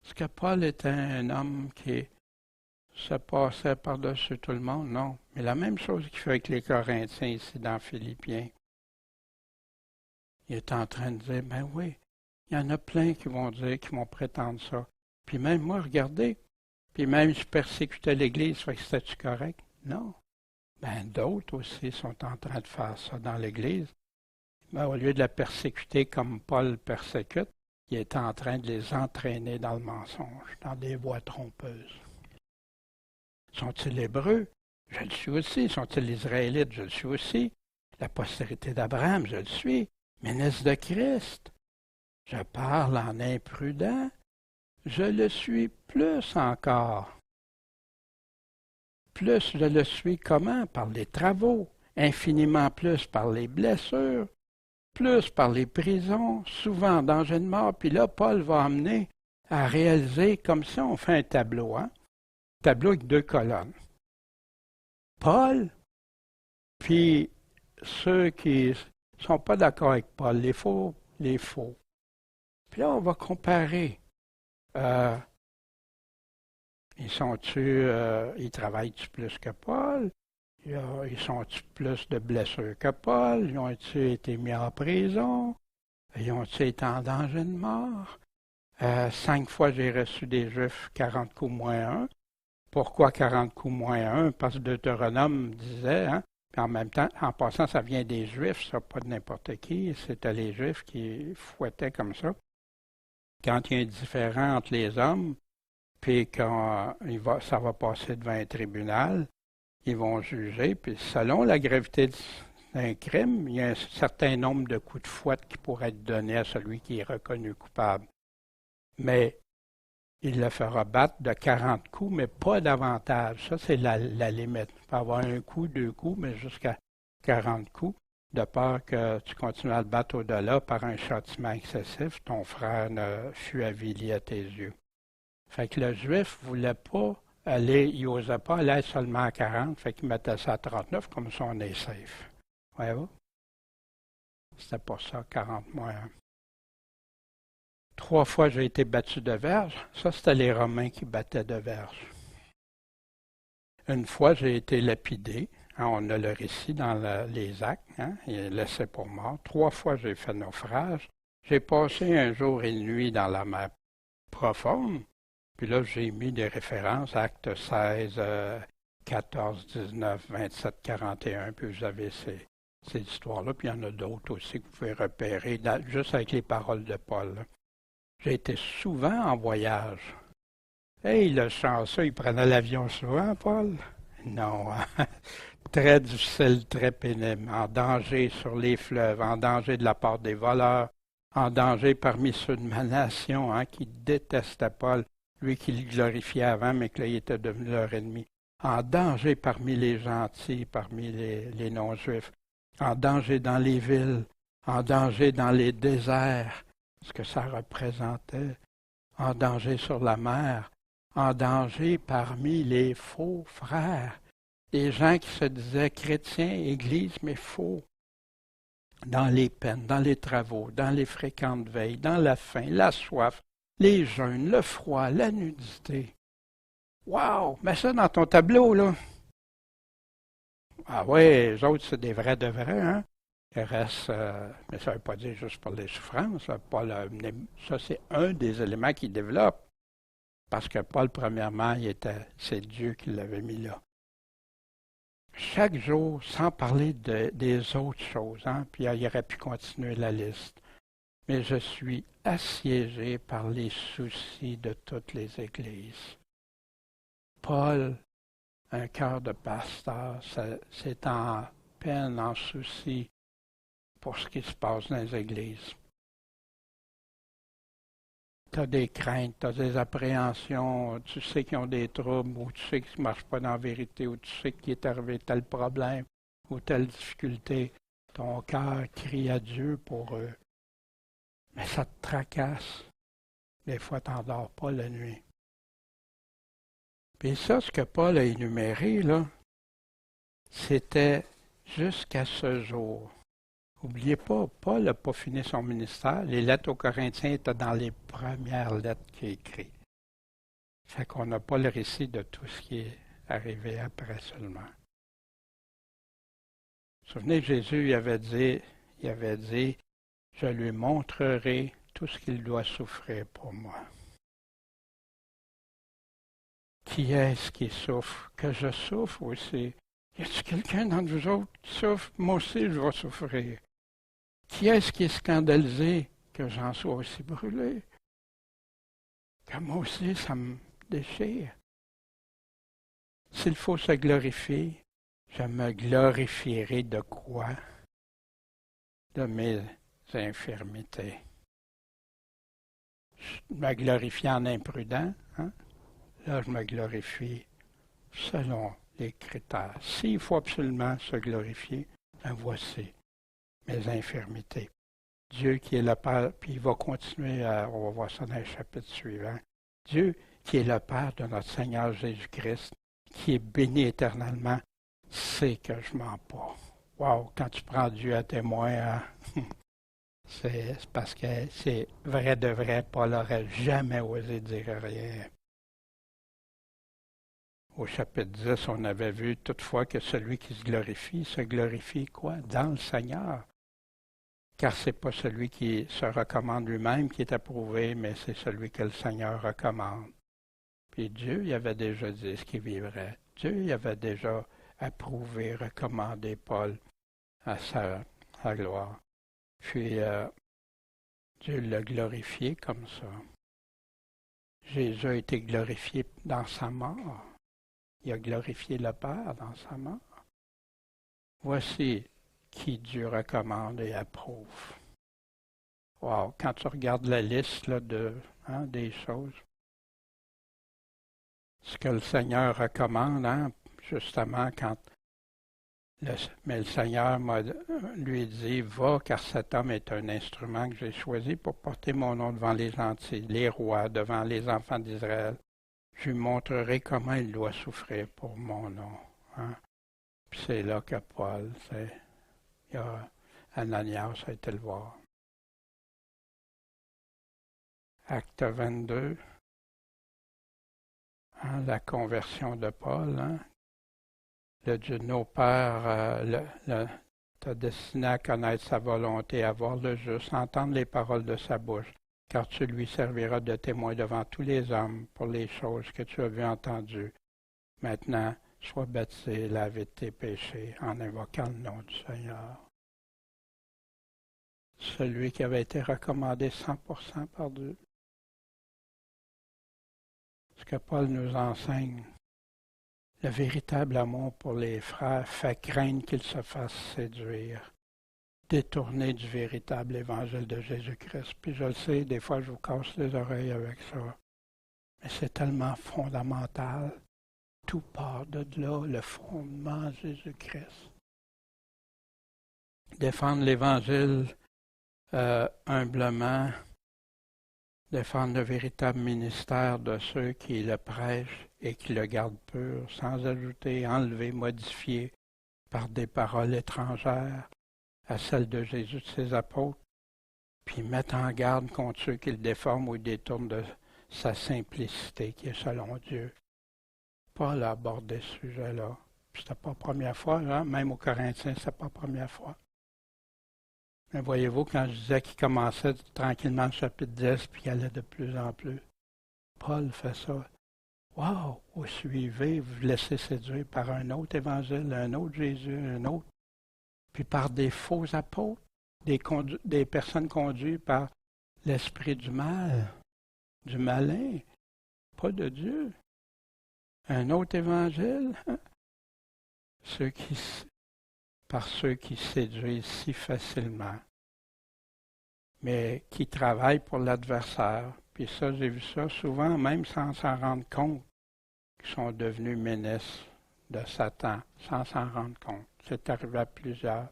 Speaker 1: Est-ce que Paul était un homme qui se passait par-dessus tout le monde? Non. Mais la même chose qu'il fait avec les Corinthiens ici dans Philippiens. Il est en train de dire, ben oui, il y en a plein qui vont dire, qui vont prétendre ça. Puis même moi, regardez, puis même je persécutais l'Église, fait que c'était-tu correct? Non. Ben d'autres aussi sont en train de faire ça dans l'Église. Ben, au lieu de la persécuter comme Paul persécute, il est en train de les entraîner dans le mensonge, dans des voies trompeuses. Sont-ils Hébreux? Je le suis aussi. Sont-ils Israélites? Je le suis aussi. La postérité d'Abraham, je le suis. Ministre de Christ. Je parle en imprudent. Je le suis plus encore. Plus je le suis comment? Par les travaux. Infiniment plus par les blessures. Plus par les prisons, souvent en danger de mort. Puis là, Paul va amener à réaliser, comme si on fait un tableau, hein? Tableau avec 2 colonnes. Paul, puis ceux qui ne sont pas d'accord avec Paul, les faux, les faux. Puis là, on va comparer. Ils travaillent-tu plus que Paul? Ils sont-ils plus de blessures que Paul? Ils ont-ils été mis en prison? Ils ont-ils été en danger de mort? 5 fois j'ai reçu des Juifs 40 coups moins 1. Pourquoi 40 coups moins 1? Parce que Deutéronome disait, hein, puis en même temps, en passant, ça vient des Juifs, ça, pas de n'importe qui, c'était les Juifs qui fouettaient comme ça. Quand il y a un différend entre les hommes, puis quand ça va passer devant un tribunal, ils vont juger, puis selon la gravité d'un crime, il y a un certain nombre de coups de fouette qui pourraient être donnés à celui qui est reconnu coupable. Mais il le fera battre de 40 coups, mais pas davantage. Ça, c'est la limite. Il peut avoir 1 coup, 2 coups, mais jusqu'à 40 coups, de peur que tu continues à le battre au-delà par un châtiment excessif, ton frère ne fût avili à tes yeux. Fait que le Juif ne voulait pas aller, il n'osait pas aller seulement à 40, fait qu'il mettait ça à 39, comme ça on est safe. Voyez-vous? C'était pas ça, 40 moins 1. 3 fois j'ai été battu de verge. Ça, c'était les Romains qui battaient de verge. 1 fois, j'ai été lapidé. Hein, on a le récit dans les actes. Hein, il est laissé pour mort. 3 fois, j'ai fait naufrage. J'ai passé 1 jour et 1 nuit dans la mer profonde. Puis là, j'ai mis des références, actes 16, 14, 19, 27, 41. Puis vous avez ces histoires-là. Puis il y en a d'autres aussi que vous pouvez repérer, juste avec les paroles de Paul. Là. J'ai été souvent en voyage. Hey, le chanceux, il prenait l'avion souvent, Paul? Non, hein? Très difficile, très pénible, en danger sur les fleuves, en danger de la part des voleurs, en danger parmi ceux de ma nation, hein, qui détestaient Paul, lui qui le glorifiait avant, mais que là, il était devenu leur ennemi. En danger parmi les gentils, parmi les non-juifs, en danger dans les villes, en danger dans les déserts, ce que ça représentait, en danger sur la mer, en danger parmi les faux frères, les gens qui se disaient chrétiens, église, mais faux, dans les peines, dans les travaux, dans les fréquentes veilles, dans la faim, la soif, les jeûnes, le froid, la nudité. Wow! Mets ça dans ton tableau, là. Ah ouais, les autres, c'est des vrais de vrais, hein? Il reste, mais ça ne veut pas dire juste pour les souffrances. Ça, c'est un des éléments qu'il développe. Parce que Paul, premièrement, c'est Dieu qui l'avait mis là. Chaque jour, sans parler des autres choses, hein, puis il aurait pu continuer la liste. Mais je suis assiégé par les soucis de toutes les églises. Paul, un cœur de pasteur, c'est en peine, en souci pour ce qui se passe dans les églises. Tu as des craintes, tu as des appréhensions, tu sais qu'ils ont des troubles, ou tu sais qu'ils ne marchent pas dans la vérité, ou tu sais qu'il est arrivé tel problème, ou telle difficulté. Ton cœur crie à Dieu pour eux. Mais ça te tracasse. Des fois, tu n'endors pas la nuit. Puis ça, ce que Paul a énuméré, là, c'était jusqu'à ce jour. N'oubliez pas, Paul n'a pas fini son ministère. Les lettres aux Corinthiens étaient dans les premières lettres qu'il a écrites. Fait qu'on n'a pas le récit de tout ce qui est arrivé après seulement. Vous vous souvenez, Jésus il avait dit, je lui montrerai tout ce qu'il doit souffrir pour moi. Qui est-ce qui souffre? Que je souffre aussi. Y a-t-il quelqu'un d'entre vous autres qui souffre? Moi aussi, je vais souffrir. Qui est-ce qui est scandalisé? Que j'en sois aussi brûlé. Que moi aussi, ça me déchire. S'il faut se glorifier, je me glorifierai de quoi? De mes infirmités. Je me glorifie en imprudent, hein? Là, je me glorifie selon les critères. S'il faut absolument se glorifier, ben voici mes infirmités. Dieu qui est le Père, puis il va continuer, on va voir ça dans le chapitre suivant. Dieu qui est le Père de notre Seigneur Jésus-Christ, qui est béni éternellement, sait que je mens pas. Wow, quand tu prends Dieu à témoin, hein? C'est parce que c'est vrai de vrai, Paul n'aurait jamais osé dire rien. Au chapitre 10, on avait vu toutefois que celui qui se glorifie quoi? Dans le Seigneur. Car ce n'est pas celui qui se recommande lui-même qui est approuvé, mais c'est celui que le Seigneur recommande. Puis Dieu, il avait déjà dit ce qu'il vivrait. Dieu, il avait déjà approuvé, recommandé Paul à sa gloire. Puis Dieu l'a glorifié comme ça. Jésus a été glorifié dans sa mort. Il a glorifié le Père dans sa mort. Voici qui Dieu recommande et approuve. Wow, quand tu regardes la liste là, des choses, ce que le Seigneur recommande, hein, justement, mais le Seigneur lui dit, va, car cet homme est un instrument que j'ai choisi pour porter mon nom devant les gentils, les rois, devant les enfants d'Israël. Je lui montrerai comment il doit souffrir pour mon nom. Hein. Puis c'est là que Paul, Ananias a été le voir. Acte 22, hein, la conversion de Paul. Hein. Le Dieu de nos pères t'a destiné à connaître sa volonté, à voir le juste, entendre les paroles de sa bouche, car tu lui serviras de témoin devant tous les hommes pour les choses que tu as vues et entendues. Maintenant, sois baptisé, lavé de tes péchés, en invoquant le nom du Seigneur. Celui qui avait été recommandé 100% par Dieu. Ce que Paul nous enseigne, le véritable amour pour les frères fait craindre qu'ils se fassent séduire, détourner du véritable évangile de Jésus-Christ. Puis je le sais, des fois je vous casse les oreilles avec ça, mais c'est tellement fondamental. Tout part de là, le fondement de Jésus-Christ. Défendre l'Évangile humblement, défendre le véritable ministère de ceux qui le prêchent et qui le gardent pur, sans ajouter, enlever, modifier par des paroles étrangères à celles de Jésus de ses apôtres, puis mettre en garde contre ceux qui le déforment ou détournent de sa simplicité qui est selon Dieu. Paul a abordé ce sujet-là. C'était pas la première fois, hein? Même aux Corinthiens, c'était pas la première fois. Mais voyez-vous, quand je disais qu'il commençait tranquillement le chapitre 10 puis qu'il allait de plus en plus, Paul fait ça. Wow! Vous suivez, vous vous laissez séduire par un autre évangile, un autre Jésus, un autre, puis par des faux apôtres, des personnes conduites par l'esprit du mal, du malin, pas de Dieu. Un autre évangile, hein? Par ceux qui séduisent si facilement, mais qui travaillent pour l'adversaire. Puis ça, j'ai vu ça souvent, même sans s'en rendre compte, qui sont devenus ministres de Satan, sans s'en rendre compte. C'est arrivé à plusieurs.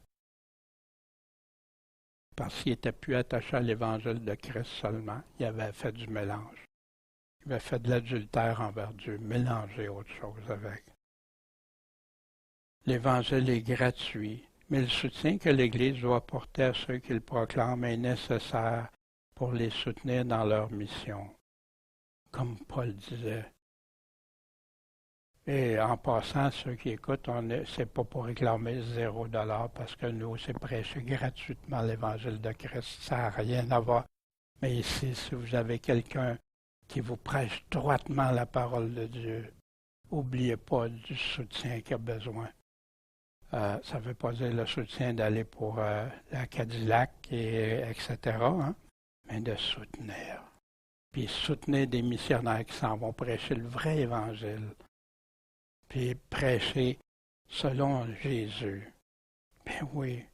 Speaker 1: parce qu'il n'était plus attaché à l'Évangile de Christ seulement. Il avait fait du mélange. Il avait fait de l'adultère envers Dieu, mélangé autre chose avec. L'Évangile est gratuit, mais le soutien que l'Église doit apporter à ceux qui le proclament est nécessaire pour les soutenir dans leur mission. Comme Paul disait. Et en passant, ceux qui écoutent, c'est pas pour réclamer $0 parce que nous, c'est prêcher gratuitement l'Évangile de Christ. Ça n'a rien à voir. Mais ici, si vous avez quelqu'un qui vous prêche droitement la parole de Dieu, n'oubliez pas du soutien qu'il a besoin. Ça ne veut pas dire le soutien d'aller pour la Cadillac, etc., hein, mais de soutenir. Puis soutenir des missionnaires qui s'en vont prêcher le vrai Évangile. Puis prêcher selon Jésus. Ben oui,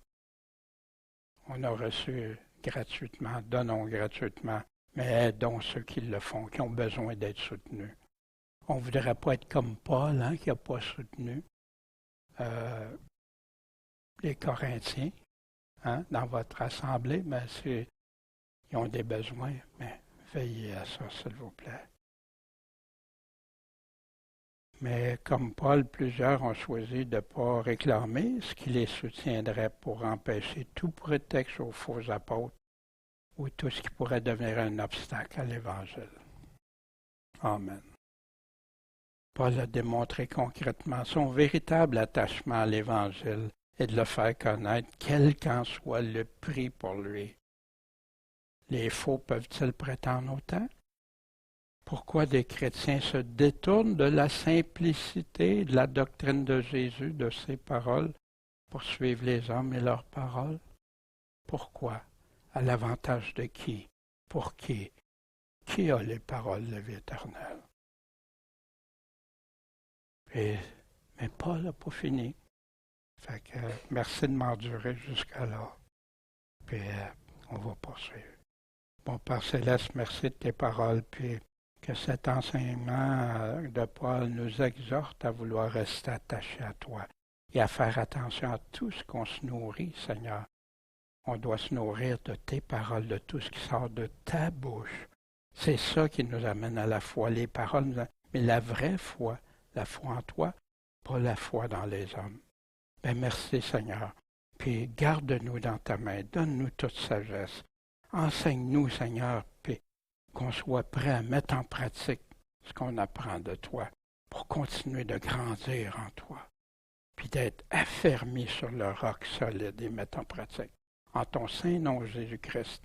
Speaker 1: on a reçu gratuitement, donnons gratuitement, mais aidons ceux qui le font, qui ont besoin d'être soutenus. On ne voudrait pas être comme Paul, hein, qui n'a pas soutenu les Corinthiens, hein, dans votre assemblée, mais ils ont des besoins, mais veillez à ça, s'il vous plaît. Mais comme Paul, plusieurs ont choisi de ne pas réclamer ce qui les soutiendrait pour empêcher tout prétexte aux faux apôtres ou tout ce qui pourrait devenir un obstacle à l'Évangile. Amen. Paul a démontré concrètement son véritable attachement à l'Évangile et de le faire connaître, quel qu'en soit le prix pour lui. Les faux peuvent-ils prétendre autant? Pourquoi des chrétiens se détournent de la simplicité de la doctrine de Jésus, de ses paroles, pour suivre les hommes et leurs paroles? Pourquoi? À l'avantage de qui? Pour qui? Qui a les paroles de la vie éternelle? Mais Paul n'a pas fini. Fait que merci de m'endurer jusqu'à là. Puis on va poursuivre. Bon, Père Céleste, merci de tes paroles, puis que cet enseignement de Paul nous exhorte à vouloir rester attachés à toi et à faire attention à tout ce qu'on se nourrit, Seigneur. On doit se nourrir de tes paroles, de tout ce qui sort de ta bouche. C'est ça qui nous amène à la foi. Les paroles, mais la vraie foi, la foi en toi, pas la foi dans les hommes. Ben merci, Seigneur. Puis garde-nous dans ta main, donne-nous toute sagesse. Enseigne-nous, Seigneur, puis qu'on soit prêt à mettre en pratique ce qu'on apprend de toi pour continuer de grandir en toi, puis d'être affermis sur le roc solide et mettre en pratique. En ton saint nom, Jésus-Christ,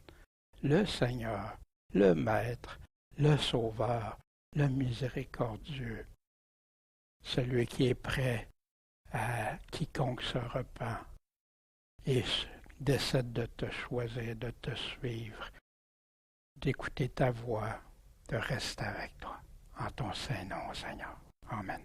Speaker 1: le Seigneur, le Maître, le Sauveur, le Miséricordieux, celui qui est prêt à quiconque se repent et décide de te choisir, de te suivre, d'écouter ta voix, de rester avec toi. En ton saint nom, Seigneur. Amen.